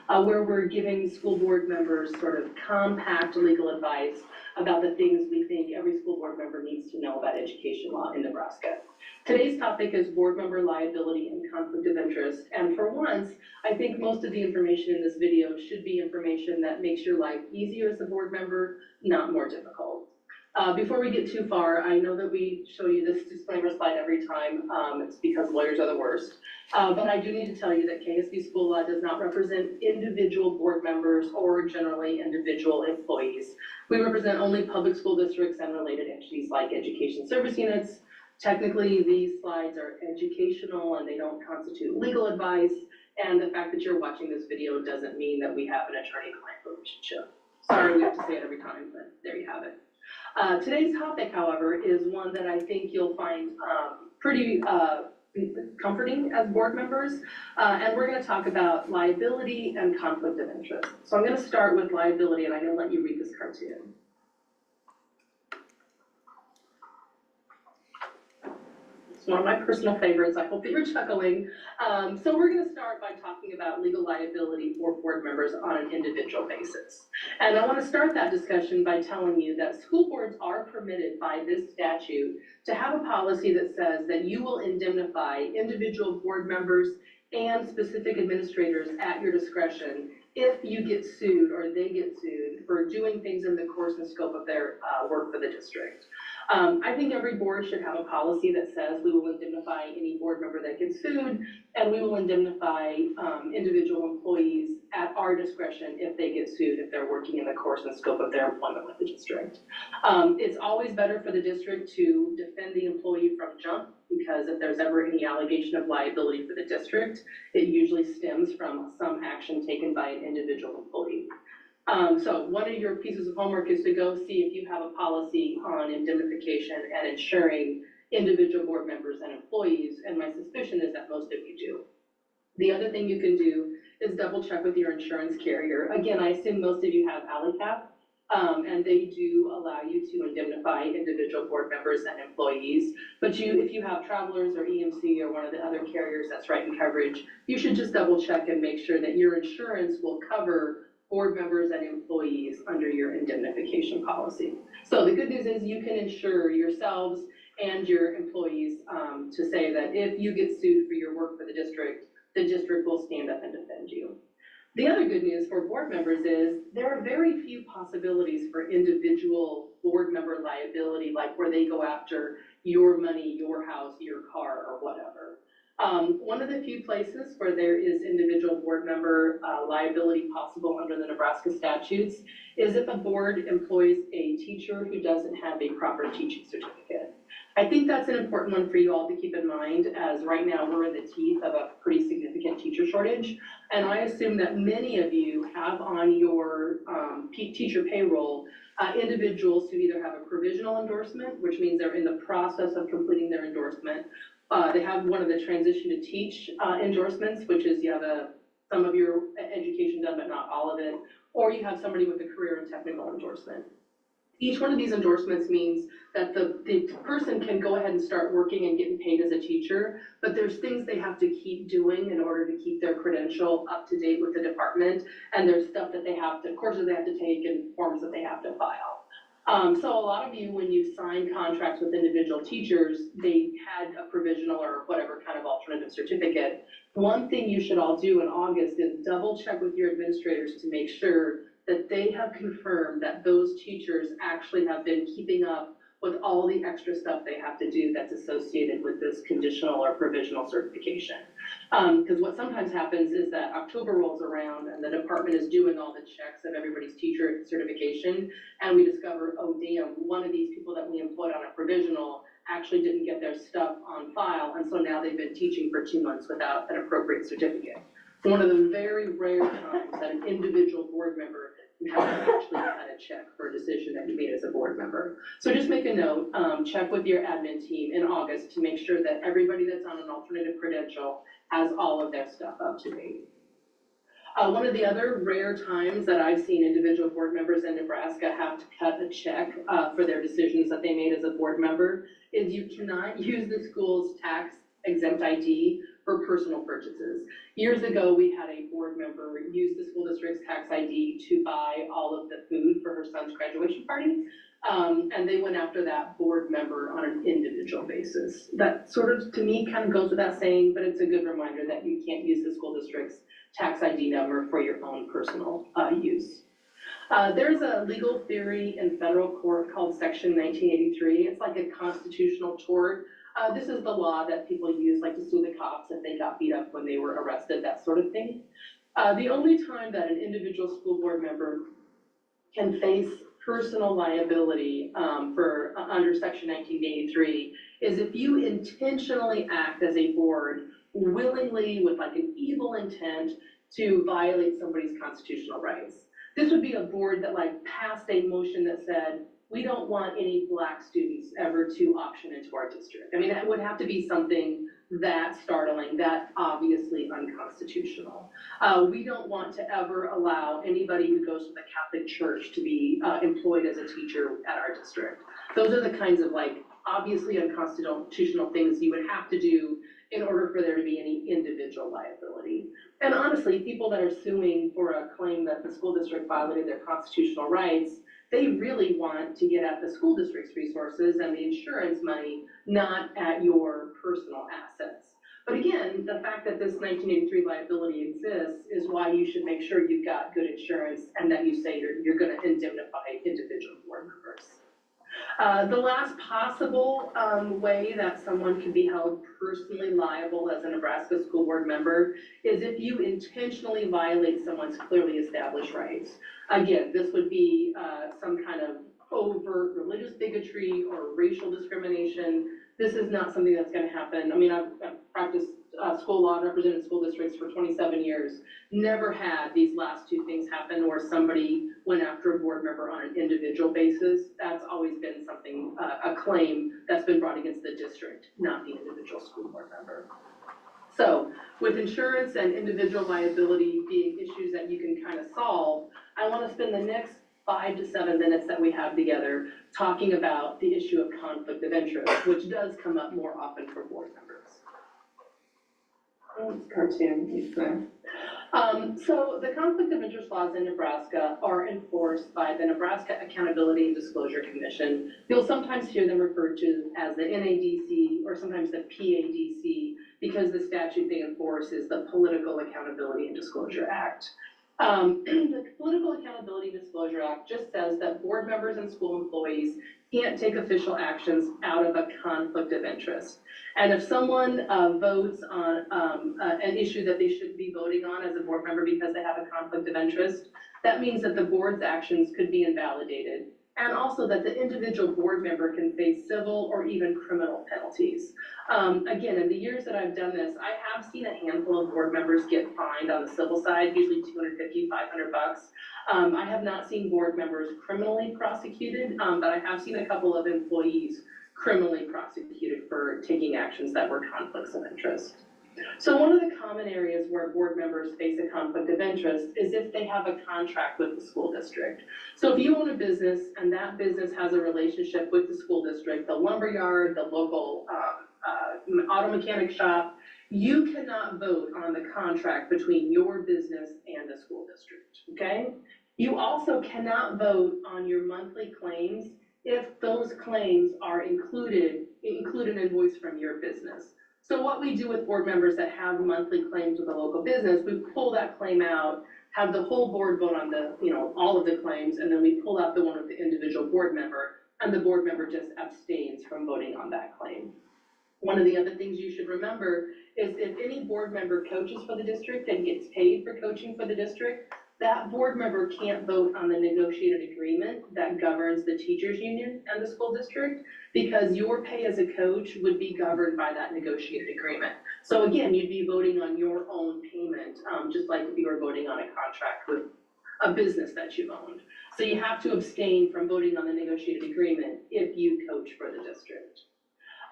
Where we're giving school board members sort of compact legal advice about the things we think every school board member needs to know about education law in Nebraska. Today's topic is board member liability and conflict of interest. And for once, I think most of the information in this video should be information that makes your life easier as a board member, not more difficult. Before we get too far, I know that we show you this disclaimer slide every time. It's because lawyers are the worst. But I do need to tell you that KSB school law does not represent individual board members or generally individual employees. We represent only public school districts and related entities like education service units. Technically, these slides are educational and they don't constitute legal advice. And the fact that you're watching this video doesn't mean that we have an attorney-client relationship. Sorry, we have to say it every time, but there you have it. Today's topic, however, is one that I think you'll find pretty comforting as board members, and we're going to talk about liability and conflict of interest. So I'm going to start with liability, and I'm going to let you read this cartoon. It's one of my personal favorites. I hope that you're chuckling. So we're going to start by talking about legal liability for board members on an individual basis. And I want to start that discussion by telling you that school boards are permitted by this statute to have a policy that says that you will indemnify individual board members and specific administrators at your discretion if you get sued or they get sued for doing things in the course and scope of their work for the district. I think every board should have a policy that says we will indemnify any board member that gets sued, and we will indemnify individual employees at our discretion if they get sued, if they're working in the course and scope of their employment with the district. It's always better for the district to defend the employee from jump, because if there's ever any allegation of liability for the district, it usually stems from some action taken by an individual employee. So one of your pieces of homework is to go see if you have a policy on indemnification and insuring individual board members and employees, and my suspicion is that most of you do. The other thing you can do is double check with your insurance carrier. Again, I assume most of you have ALICAP, and they do allow you to indemnify individual board members and employees. But if you have Travelers or EMC or one of the other carriers that's writing coverage, you should just double check and make sure that your insurance will cover board members and employees under your indemnification policy. So the good news is you can insure yourselves and your employees to say that if you get sued for your work for the district will stand up and defend you. The other good news for board members is there are very few possibilities for individual board member liability, like where they go after your money, your house, your car, or whatever. One of the few places where there is individual board member liability possible under the Nebraska statutes is if a board employs a teacher who doesn't have a proper teaching certificate. I think that's an important one for you all to keep in mind, as right now we're in the teeth of a pretty significant teacher shortage. And I assume that many of you have on your teacher payroll individuals who either have a provisional endorsement, which means they're in the process of completing their endorsement. They have one of the transition to teach endorsements, which is you have some of your education done, but not all of it, or you have somebody with a career and technical endorsement. Each one of these endorsements means that the person can go ahead and start working and getting paid as a teacher, but there's things they have to keep doing in order to keep their credential up to date with the department, and there's stuff that they have to, courses they have to take and forms that they have to file. So a lot of you, when you sign contracts with individual teachers, they had a provisional or whatever kind of alternative certificate. One thing you should all do in August is double check with your administrators to make sure that they have confirmed that those teachers actually have been keeping up with all the extra stuff they have to do that's associated with this conditional or provisional certification. Because what sometimes happens is that October rolls around and the department is doing all the checks of everybody's teacher certification, and we discover, oh damn, one of these people that we employed on a provisional actually didn't get their stuff on file, and so now they've been teaching for 2 months without an appropriate certificate. One of the very rare times that an individual board member can have actually had a check for a decision that you made as a board member. So just make a note, check with your admin team in August to make sure that everybody that's on an alternative credential has all of their stuff up to date. One of the other rare times that I've seen individual board members in Nebraska have to cut a check for their decisions that they made as a board member is you cannot use the school's tax exempt ID for personal purchases. Years ago, we had a board member use the school district's tax ID to buy all of the food for her son's graduation party. And they went after that board member on an individual basis. That sort of, to me, kind of goes without saying, but it's a good reminder that you can't use the school district's tax ID number for your own personal use. There's a legal theory in federal court called Section 1983. It's like a constitutional tort. This is the law that people use, like to sue the cops if they got beat up when they were arrested, that sort of thing. The only time that an individual school board member can face personal liability for under Section 1983 is if you intentionally act as a board willingly with like an evil intent to violate somebody's constitutional rights. This would be a board that like passed a motion that said, we don't want any Black students ever to option into our district. I mean, that would have to be something that startling, that obviously unconstitutional. We don't want to ever allow anybody who goes to the Catholic Church to be employed as a teacher at our district. Those are the kinds of like obviously unconstitutional things you would have to do in order for there to be any individual liability. And honestly, people that are suing for a claim that the school district violated their constitutional rights, they really want to get at the school district's resources and the insurance money, not at your personal assets. But again, the fact that this 1983 liability exists is why you should make sure you've got good insurance and that you say you're gonna indemnify individual board members. The last possible way that someone can be held personally liable as a Nebraska school board member is if you intentionally violate someone's clearly established rights. Again, this would be some kind of overt religious bigotry or racial discrimination. This is not something that's going to happen. I mean, I've practiced school law and represented school districts for 27 years. Never had these last two things happen where somebody went after a board member on an individual basis. That's always been something, a claim that's been brought against the district, not the individual school board member. So with insurance and individual liability being issues that you can kind of solve, I want to spend the next 5 to 7 minutes that we have together talking about the issue of conflict of interest, which does come up more often for board members. Cartoon. So the conflict of interest laws in Nebraska are enforced by the Nebraska Accountability and Disclosure Commission. You'll sometimes hear them referred to as the NADC or sometimes the PADC because the statute they enforce is the Political Accountability and Disclosure Act. The Political Accountability Disclosure Act just says that board members and school employees can't take official actions out of a conflict of interest. And if someone votes on an issue that they shouldn't be voting on as a board member because they have a conflict of interest, that means that the board's actions could be invalidated. And also that the individual board member can face civil or even criminal penalties. Again, in the years that I've done this, I have seen a handful of board members get fined on the civil side, usually $250, $500. I have not seen board members criminally prosecuted, but I have seen a couple of employees criminally prosecuted for taking actions that were conflicts of interest. So one of the common areas where board members face a conflict of interest is if they have a contract with the school district. So if you own a business and that business has a relationship with the school district, the lumberyard, the local auto mechanic shop, you cannot vote on the contract between your business and the school district, okay? You also cannot vote on your monthly claims if those claims are include an invoice from your business. So what we do with board members that have monthly claims with a local business, we pull that claim out, have the whole board vote on the, all of the claims, and then we pull out the one with the individual board member, and the board member just abstains from voting on that claim. One of the other things you should remember is if any board member coaches for the district and gets paid for coaching for the district, that board member can't vote on the negotiated agreement that governs the teachers union and the school district, because your pay as a coach would be governed by that negotiated agreement. So again, you'd be voting on your own payment, just like if you were voting on a contract with a business that you owned. So you have to abstain from voting on the negotiated agreement if you coach for the district.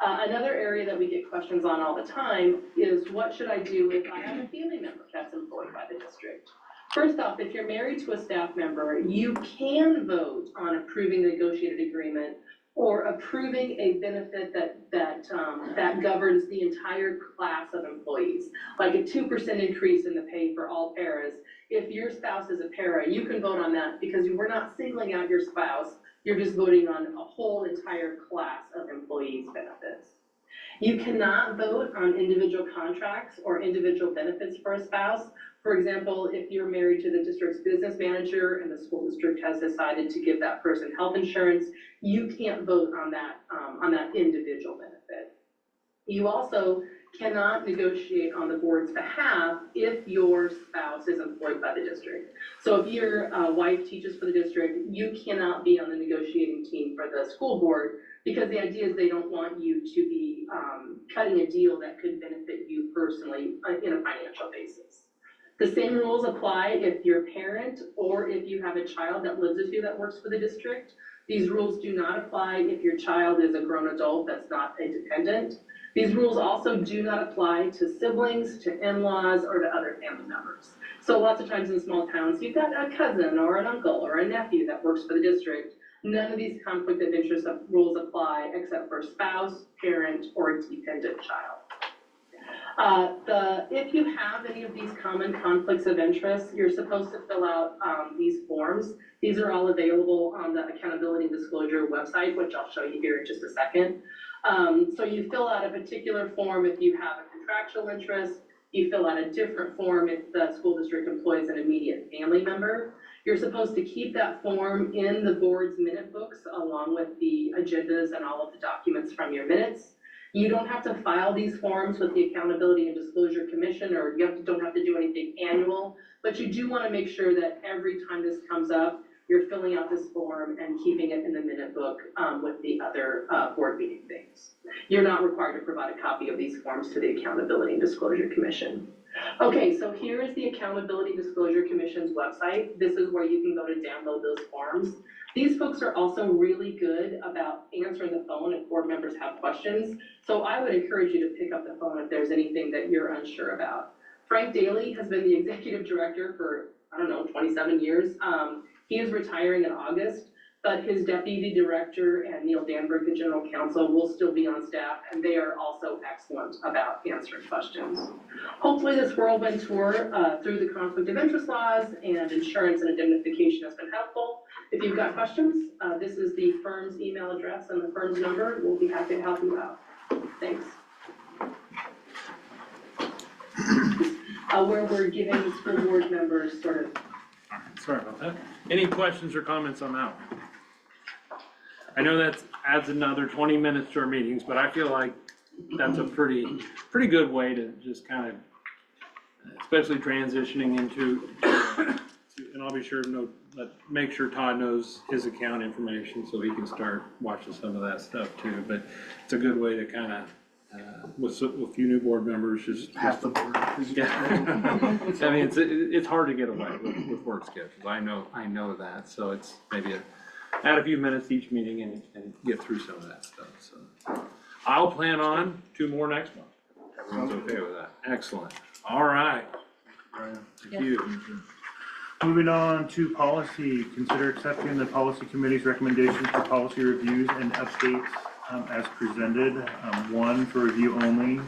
Another area that we get questions on all the time is, what should I do if I have a family member that's employed by the district? First off, if you're married to a staff member, you can vote on approving the negotiated agreement or approving a benefit that governs the entire class of employees, like a 2% increase in the pay for all paras. If your spouse is a para, you can vote on that because you were not singling out your spouse, you're just voting on a whole entire class of employees' benefits. You cannot vote on individual contracts or individual benefits for a spouse. For example, if you're married to the district's business manager and the school district has decided to give that person health insurance, you can't vote on that individual benefit. You also cannot negotiate on the board's behalf if your spouse is employed by the district. So if your wife teaches for the district, you cannot be on the negotiating team for the school board, because the idea is they don't want you to be cutting a deal that could benefit you personally in a financial basis. The same rules apply if you're a parent or if you have a child that lives with you that works for the district. These rules do not apply if your child is a grown adult that's not a dependent. These rules also do not apply to siblings, to in-laws, or to other family members. So lots of times in small towns, you've got a cousin or an uncle or a nephew that works for the district. None of these conflict of interest rules apply except for spouse, parent, or dependent child. If you have any of these common conflicts of interest, you're supposed to fill out these forms. These are all available on the Accountability and Disclosure website, which I'll show you here in just a second. So you fill out a particular form if you have a contractual interest. You fill out a different form if the school district employs an immediate family member. You're supposed to keep that form in the board's minute books along with the agendas and all of the documents from your minutes. You don't have to file these forms with the Accountability and Disclosure Commission, or you don't have to do anything annual, but you do want to make sure that every time this comes up, you're filling out this form and keeping it in the minute book with the other board meeting things. You're not required to provide a copy of these forms to the Accountability and Disclosure Commission. Okay, so here is the Accountability and Disclosure Commission's website. This is where you can go to download those forms. These folks are also really good about answering the phone if board members have questions. So I would encourage you to pick up the phone if there's anything that you're unsure about. Frank Daly has been the executive director for, 27 years. He is retiring in August, but his deputy director and Neil Danberg, the general counsel, will still be on staff, and they are also excellent about answering questions. Hopefully this whirlwind tour through the conflict of interest laws and insurance and indemnification has been helpful. If you've got questions, this is the firm's email address and the firm's number. We'll be happy to help you out. Thanks. Where we're giving school board members sort of All right, sorry about that. Any questions or comments on that one? I know that adds another 20 minutes to our meetings, but I feel like that's a pretty good way to just kind of, especially transitioning into, and I'll be sure to note, make sure Todd knows his account information so he can start watching some of that stuff too. But it's a good way to kind of, with a few new board members, just. Half the board. Yeah. I mean, it's hard to get away with work schedules. I know that. So it's maybe add a few minutes each meeting and get through some of that stuff. So I'll plan on 2 more next month. Everyone's okay with that. Excellent. All right. Thank you. Moving on to policy, consider accepting the policy committee's recommendations for policy reviews and updates as presented. 1 for review only,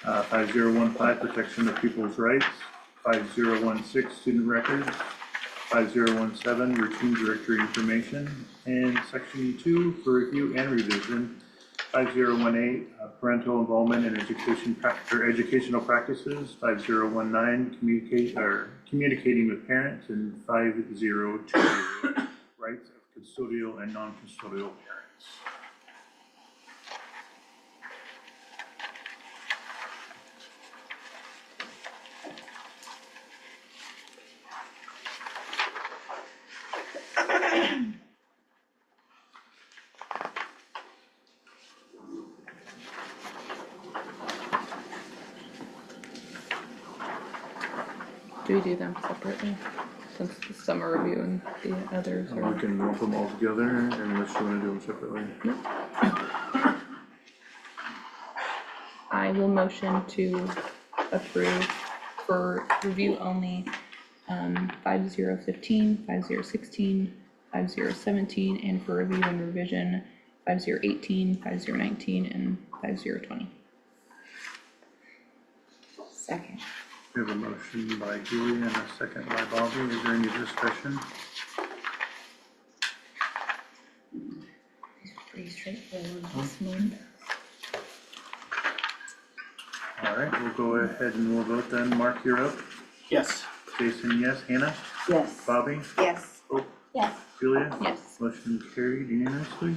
5015 protection of people's rights, 5016 student records, 5017 routine directory information, and section 2 for review and revision, 5018 parental involvement in educational practices, 5019 communicating with parents, and 502 rights of custodial and non-custodial parents. Do we do them separately, since the summer review and the others We are? can lump them all together unless you want to do them separately. I will motion to approve for review only, 5015, 5016, 5017, and for review and revision, 5018, 5019, and 5020. Second. We have a motion by Julie and a second by Bobby. Is there any discussion? Pretty straightforward this month. All right, we'll go ahead and we'll vote then. Mark, you're up. Yes. Jason, yes. Hannah? Yes. Bobby? Yes. Yes. Julia? Yes. Motion carried unanimously.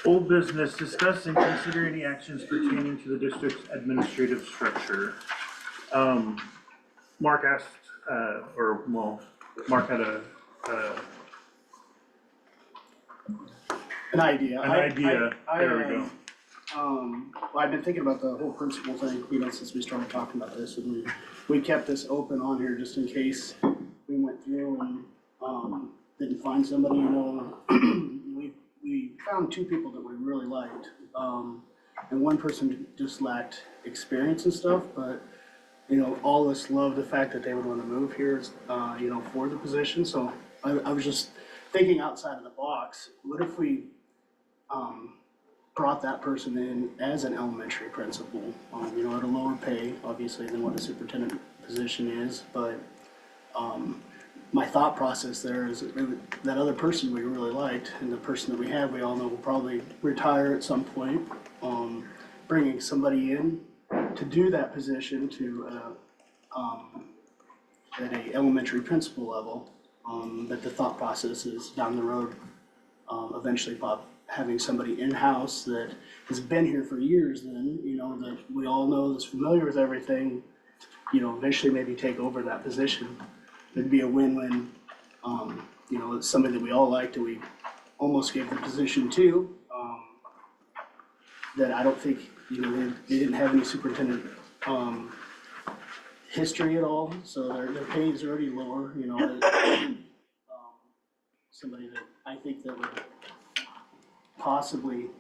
Old business, discuss and consider any actions pertaining to the district's administrative structure. Mark asked, Mark had An idea. an idea. There we go. Well, I've been thinking about the whole principal thing, since we started talking about this, and we kept this open on here just in case we went through and, didn't find somebody, we found 2 people that we really liked. And one person just lacked experience and stuff, but, all of us love the fact that they would wanna move here, for the position, so I was just thinking outside of the box. What if we, brought that person in as an elementary principal, at a lower pay, obviously, than what a superintendent position is, but, my thought process there is that other person we really liked, and the person that we have, we all know will probably retire at some point. Bringing somebody in to do that position at a elementary principal level, that the thought process is down the road, eventually having somebody in-house that has been here for years then, that we all know is familiar with everything, eventually maybe take over that position. It'd be a win-win, it's somebody that we all liked, and we almost gave the position to, that I don't think, they didn't have any superintendent, history at all, so their pay is already lower, somebody that I think that would possibly,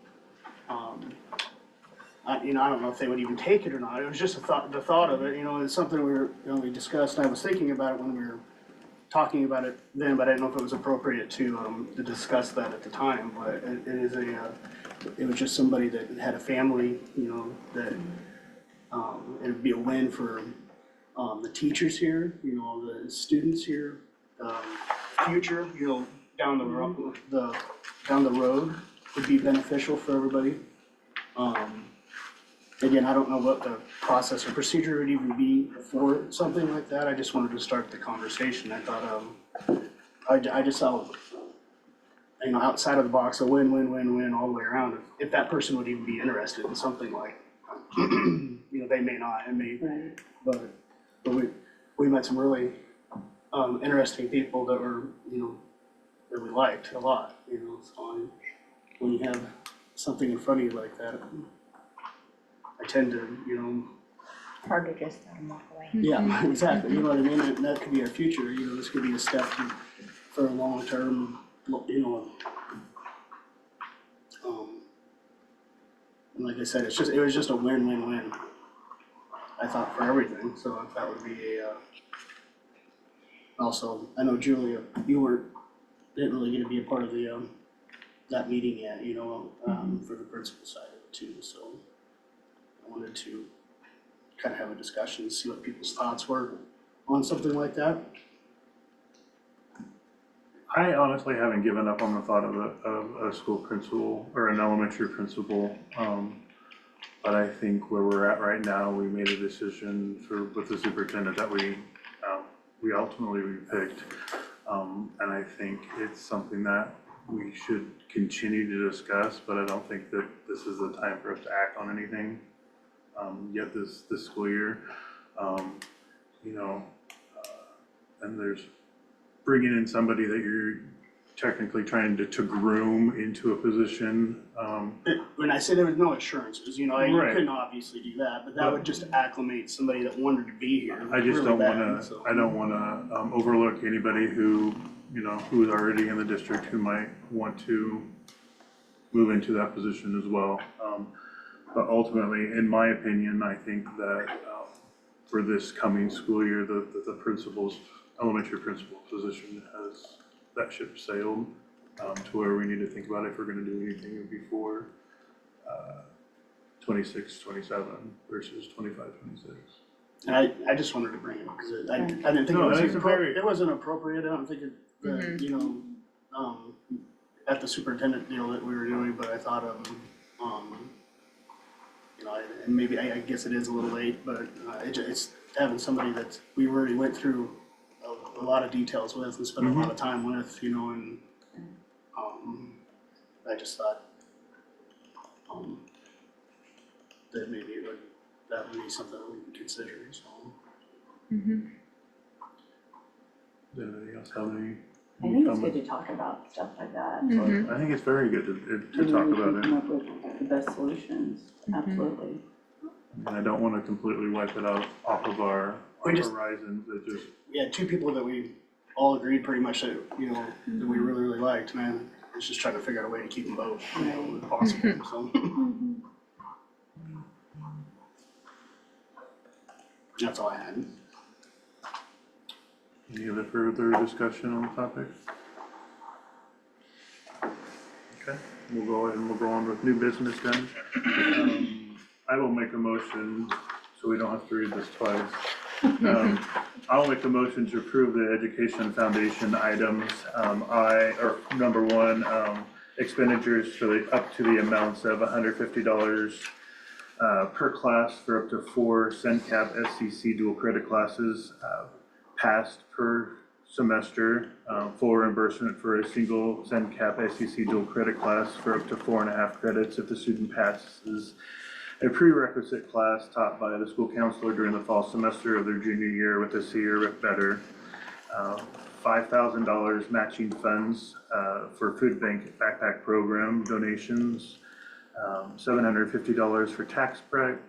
I don't know if they would even take it or not. It was just the thought of it, it's something we discussed, and I was thinking about it when we were talking about it then, but I didn't know if it was appropriate to discuss that at the time, but it was just somebody that had a family, that, it'd be a win for, the teachers here, the students here, future, down the road would be beneficial for everybody. again, I don't know what the process or procedure would even be for something like that. I just wanted to start the conversation. I thought, I just saw, you know, outside of the box, a win all the way around. If that person would even be interested in something like, you know, they may not, and may, Right. but we met some really interesting people that were, you know, that we liked a lot, you know, so when you have something in front of you like that, I tend to, you know, Hard to just let them walk away. yeah, exactly, you know what I mean, and that could be our future, you know, this could be a step for a long-term, you know, and like I said, it was just a win, I thought, for everything, so if that would be a, also, I know Julia, didn't really get to be a part of the, that meeting yet, you know, for the principal side of it too, so I wanted to kind of have a discussion, see what people's thoughts were on something like that. I honestly haven't given up on the thought of a school principal or an elementary principal. But I think where we're at right now, we made a decision with the superintendent that we ultimately picked. And I think it's something that we should continue to discuss, but I don't think that this is the time for us to act on anything yet this school year. You know, and there's bringing in somebody that you're technically trying to groom into a position. When I say there was no assurances, you know, you Right. couldn't obviously do that, but that would just acclimate somebody that wanted to be here. I just really don't bad, wanna, so. I don't wanna overlook anybody who, you know, who is already in the district who might want to move into that position as well. But ultimately, in my opinion, I think that for this coming school year, the elementary principal position that ship sailed to where we need to think about if we're gonna do anything before 26, 27 versus 25, 26. And I just wanted to bring it up because I didn't think No, that's it wasn't appropriate. I don't think you know, at the superintendent deal that we were doing, but I thought you know, and maybe I guess it is a little late, but it's having somebody that we already went through a lot of details with and spent a lot of time with, you know, and I just thought that maybe that would be something that we could consider, so. Does anybody else have any I think it's comments? good to talk about stuff like that. I think it's very good to talk about it. Come up with the best solutions, absolutely. And I don't wanna completely wipe it off of our We just- horizons, it just, We had two people that we all agreed pretty much that, you know, that we really liked, man. It's just trying to figure out a way to keep them both, you know, if possible, so. That's all I had. any other further discussion on the topic? Okay, we'll go ahead and we'll go on with new business then. I will make a motion, so we don't have to read this twice. I'll make a motion to approve the Education Foundation items. Number one, expenditures for up to the amounts of $150 per class for up to 4 CENCAP SCC dual credit classes passed per semester, full reimbursement for a single CENCAP SCC dual credit class for up to 4.5 credits if the student passes a prerequisite class taught by the school counselor during the fall semester of their junior year with a C or better. $5,000 matching funds for food bank backpack program donations, $750 for tax prep,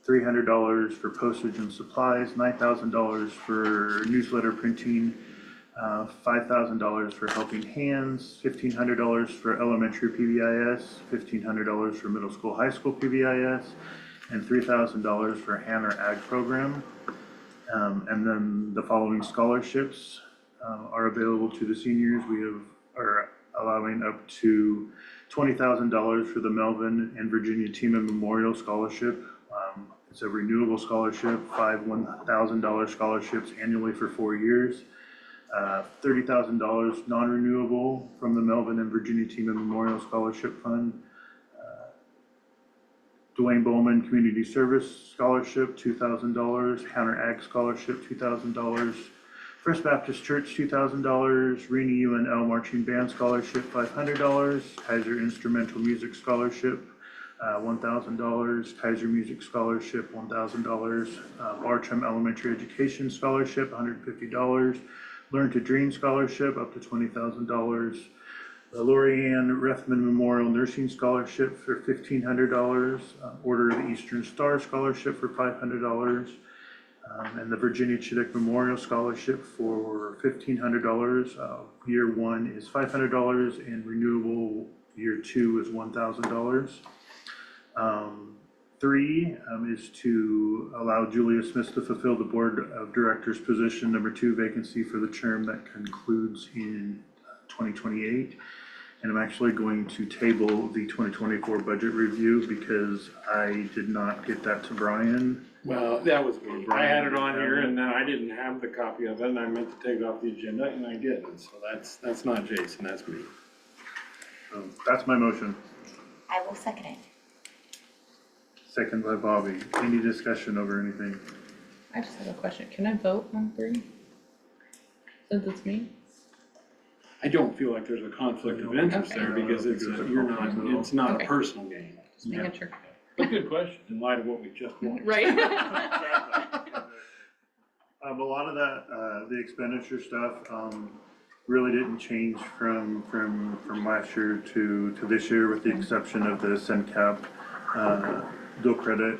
$300 for postage and supplies, $9,000 for newsletter printing, $5,000 for Helping Hands, $1,500 for elementary PBIS, $1,500 for middle school, high school PBIS, and $3,000 for Hanner Ag program. And then the following scholarships are available to the seniors. We are allowing up to $20,000 for the Melvin and Virginia Team Memorial Scholarship. It's a renewable scholarship, 5 $1,000 scholarships annually for 4 years. $30,000 non-renewable from the Melvin and Virginia Team Memorial Scholarship Fund. Dwayne Bowman Community Service Scholarship, $2,000. Counter Ag Scholarship, $2,000. First Baptist Church, $2,000. Rena UNL Marching Band Scholarship, $500. Kaiser Instrumental Music Scholarship, $1,000. Kaiser Music Scholarship, $1,000. Bartram Elementary Education Scholarship, $150. Learn to Dream Scholarship, up to $20,000. The Lorianne Rethman Memorial Nursing Scholarship for $1,500. Order of the Eastern Star Scholarship for $500. And the Virginia Chittick Memorial Scholarship for $1,500. Year one is $500 and renewable year two is $1,000. Three is to allow Julia Smith to fulfill the Board of Directors position number 2 vacancy for the term that concludes in 2028. And I'm actually going to table the 2024 budget review because I did not get that to Brian. Well, that was me. I had it on here and then I didn't have the copy of it and I meant to take it off the agenda and I didn't. So that's not Jason, that's me. So that's my motion. I will second it. Second by Bobby. Any discussion over anything? I just have a question. Can I vote on 3? Since it's me? I don't feel like there's a conflict of interest there because it's not a Okay. personal gain. Just making sure. But good question, in light of what we just won. Right? A lot of that, the expenditure stuff, really didn't change from last year to this year, with the exception of the SENCAP, bill credit,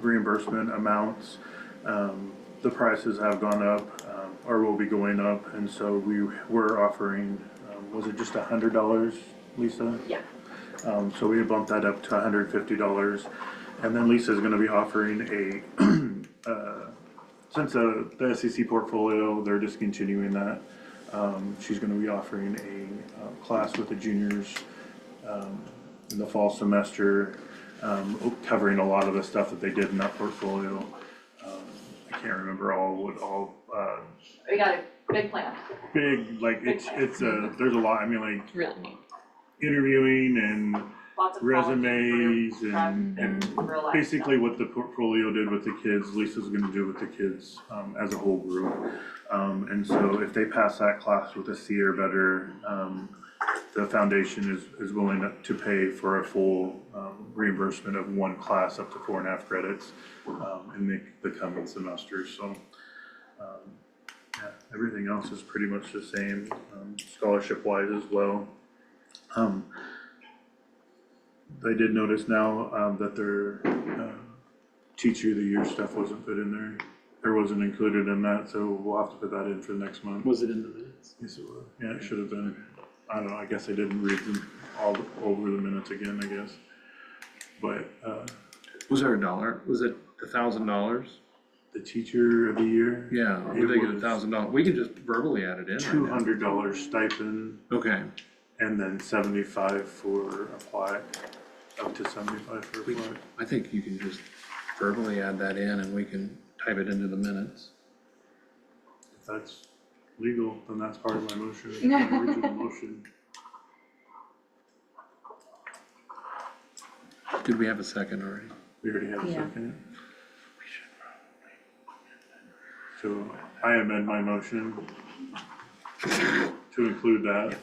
reimbursement amounts. The prices have gone up, or will be going up, and so we were offering, was it just $100, Lisa? Yeah. So we bumped that up to $150, and then Lisa's gonna be offering since the SEC portfolio, they're discontinuing that, she's gonna be offering a class with the juniors in the fall semester, covering a lot of the stuff that they did in that portfolio. I can't remember We got a big plan. big, like, there's a lot, I mean, like, It's really neat. interviewing and Lots of resumes and real life basically what the portfolio did with the kids, Lisa's gonna do with the kids, as a whole group. And so if they pass that class with a C or better, the foundation is willing to pay for a full, reimbursement of one class up to 4.5 credits, in the coming semesters, so. Yeah, everything else is pretty much the same, scholarship wise as well. I did notice now, that their, teacher of the year stuff wasn't put in there, or wasn't included in that, so we'll have to put that in for next month. Was it in the minutes? Yes, it was. Yeah, it should have been. I don't know, I guess I didn't read them all over the minutes again, I guess. But, Was there $1? Was it $1,000? the teacher of the year, Yeah, It we think was- $1,000. We can just verbally add it in. right now. $200 stipend, Okay. and then 75 for a plaque, up to 75 for a We- plaque. I think you can just verbally add that in and we can type it into the minutes. If that's legal, then that's part of my motion, my original motion. Did we have a second already? We already have a Yeah. second. So I amend my motion to include that.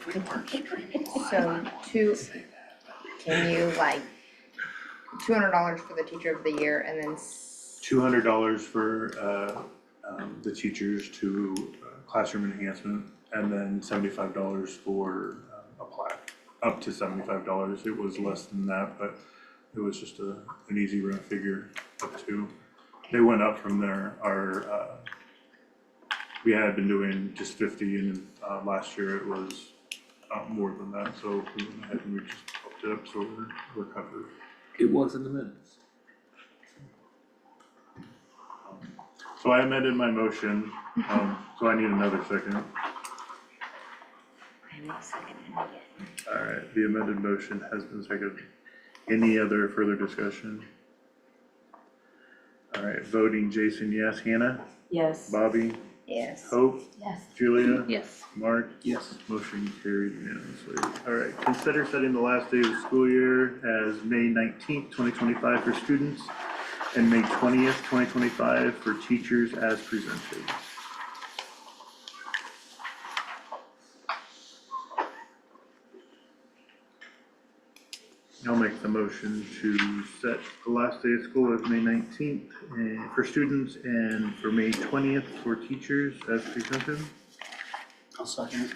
So can you like, $200 for the teacher of the year and then $200 for the teachers to classroom enhancement, and then $75 for a plaque, up to $75. It was less than that, but it was just an easy round figure up to. They went up from there. We had been doing just 50, and last year it was more than that, so we went ahead and we just upped it up, so we're covered. It was in the minutes. So I amended my motion, so I need another second. I will second it again. All right, the amended motion has been seconded. Any other further discussion? All right, voting Jason, yes. Hannah? Yes. Bobby? Yes. Hope, Yes. Julia, Yes. Mark, Yes. motion carried unanimously. All right, consider setting the last day of the school year as May 19th, 2025 for students and May 20th, 2025 for teachers as presented. I'll make the motion to set the last day of school as May 19th for students and for May 20th for teachers as presented. I'll second it.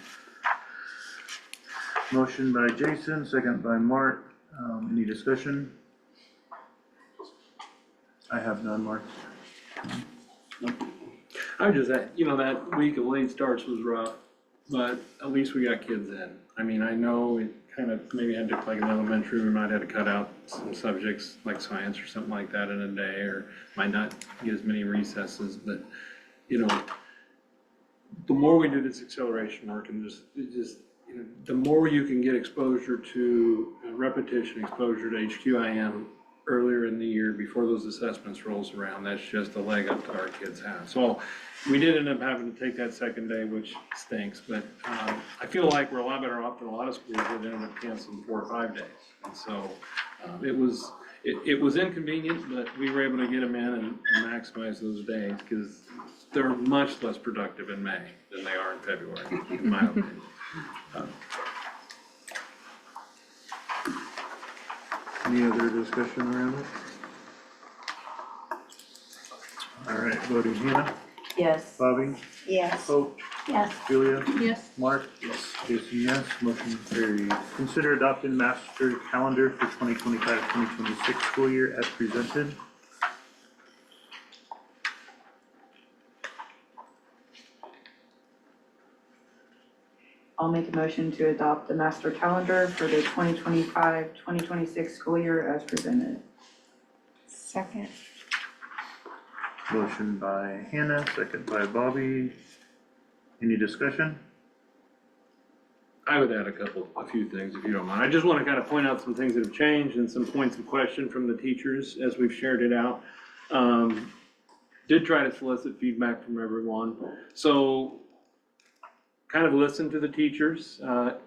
Motion by Jason, second by Mark. Any discussion? I have none, Mark. I would just add, that week of late starts was rough, but at least we got kids in. I mean, I know it kind of maybe had to, like in elementary, we might have to cut out some subjects like science or something like that in a day, or might not get as many recesses, but, the more we do this acceleration work and the more you can get exposure to repetition, exposure to HQIM earlier in the year before those assessments rolls around, that's just a leg up that our kids have. So we did end up having to take that second day, which stinks, but I feel like we're a lot better off than a lot of schools that ended up canceling 4 or 5 days. And so it was inconvenient, but we were able to get them in and maximize those days because they're much less productive in May than they are in February, in my opinion. Any other discussion around it? All right, voting Hannah, Yes. Bobby, Yes. Hope, Yes. Julia, Yes. Mark. Yes. Jason, yes, motion carried. Consider adopting master calendar for 2025-2026 school year as presented. I'll make a motion to adopt the master calendar for the 2025-2026 school year as presented. Second. Motion by Hannah, second by Bobby. Any discussion? I would add a few things if you don't mind. I just want to kind of point out some things that have changed and some points of question from the teachers as we've shared it out. Did try to solicit feedback from everyone. So kind of listen to the teachers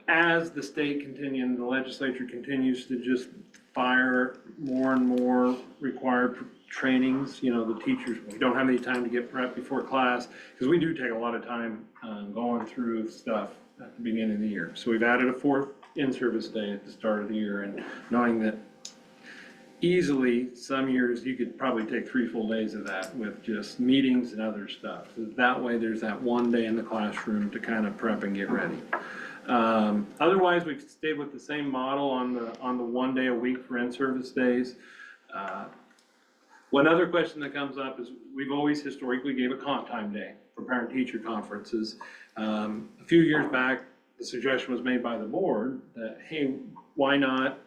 as the state and the legislature continues to just fire more and more required trainings. The teachers, we don't have any time to get prep before class because we do take a lot of time going through stuff at the beginning of the year. So we've added a 4th in-service day at the start of the year, and knowing that easily some years you could probably take 3 full days of that with just meetings and other stuff. So that way there's that one day in the classroom to kind of prep and get ready. Otherwise, we've stayed with the same model on the 1 day a week for in-service days. One other question that comes up is we've always historically gave a comp time day for parent-teacher conferences. A few years back, the suggestion was made by the board that, hey, why not,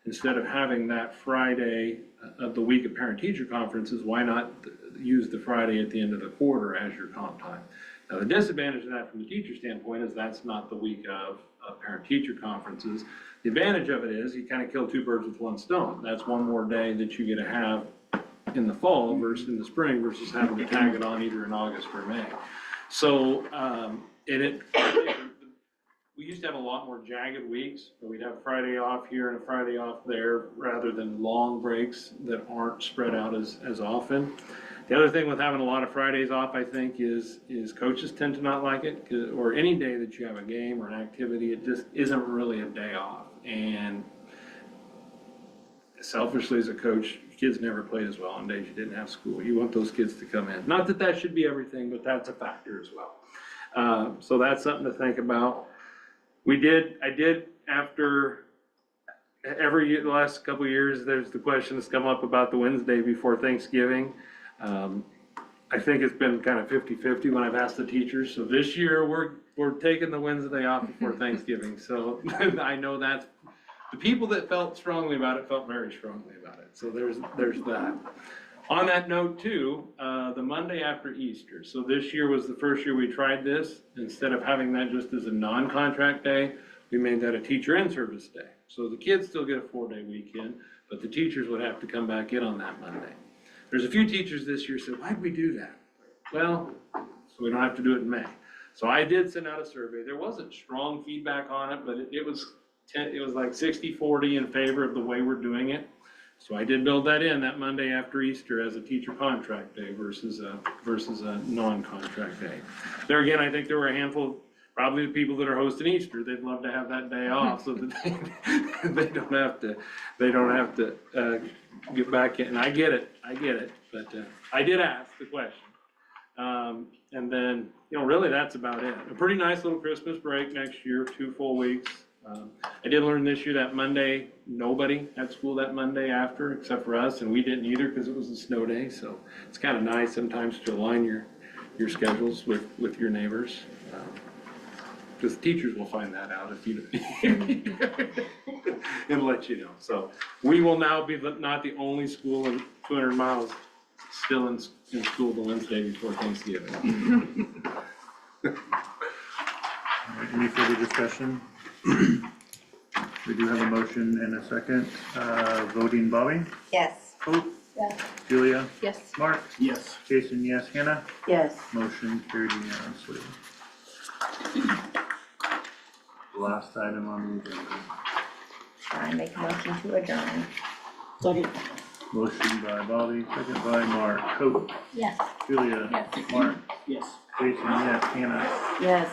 instead of having that Friday of the week of parent-teacher conferences, why not use the Friday at the end of the quarter as your comp time? Now, the disadvantage of that from the teacher standpoint is that's not the week of parent-teacher conferences. The advantage of it is you kind of kill 2 birds with 1 stone. That's one more day that you get to have in the fall versus in the spring versus having to tag it on either in August or May. So, we used to have a lot more jagged weeks, but we'd have a Friday off here and a Friday off there rather than long breaks that aren't spread out as often. The other thing with having a lot of Fridays off, I think, is coaches tend to not like it, or any day that you have a game or an activity, it just isn't really a day off. And selfishly as a coach, kids never played as well on days you didn't have school. You want those kids to come in. Not that that should be everything, but that's a factor as well. So that's something to think about. I did after every year, the last couple of years, there's the question that's come up about the Wednesday before Thanksgiving. I think it's been kind of 50-50 when I've asked the teachers. So this year we're taking the Wednesday off before Thanksgiving. So I know that's, the people that felt strongly about it felt very strongly about it. So there's that. On that note too, the Monday after Easter. So this year was the first year we tried this. Instead of having that just as a non-contract day, we made that a teacher in-service day. So the kids still get a 4-day weekend, but the teachers would have to come back in on that Monday. There's a few teachers this year said, why'd we do that? Well, so we don't have to do it in May. So I did send out a survey. There wasn't strong feedback on it, but it was like 60-40 in favor of the way we're doing it. So I did build that in that Monday after Easter as a teacher contract day versus a non-contract day. There again, I think there were a handful, probably the people that are hosting Easter, they'd love to have that day off so that they don't have to get back in. And I get it, but I did ask the question. And then, really that's about it. A pretty nice little Christmas break next year, 2 full weeks. I did learn this year that Monday, nobody had school that Monday after, except for us, and we didn't either because it was a snow day, so it's kind of nice sometimes to align your schedules with your neighbors. Because teachers will find that out if you, and let you know. So we will now be not the only school in 200 miles still in school the Wednesday before Thanksgiving. All right, any further discussion? We do have a motion and a second. Voting Bobby? Yes. Hope? Yes. Julia? Yes. Mark? Yes. Jason, yes. Hannah? Yes. Motion carried unanimously. Last item on the agenda. I make a motion to adjourn. Motion by Bobby, second by Mark. Hope? Yes. Julia? Yes. Mark? Yes. Jason, yes. Hannah? Yes.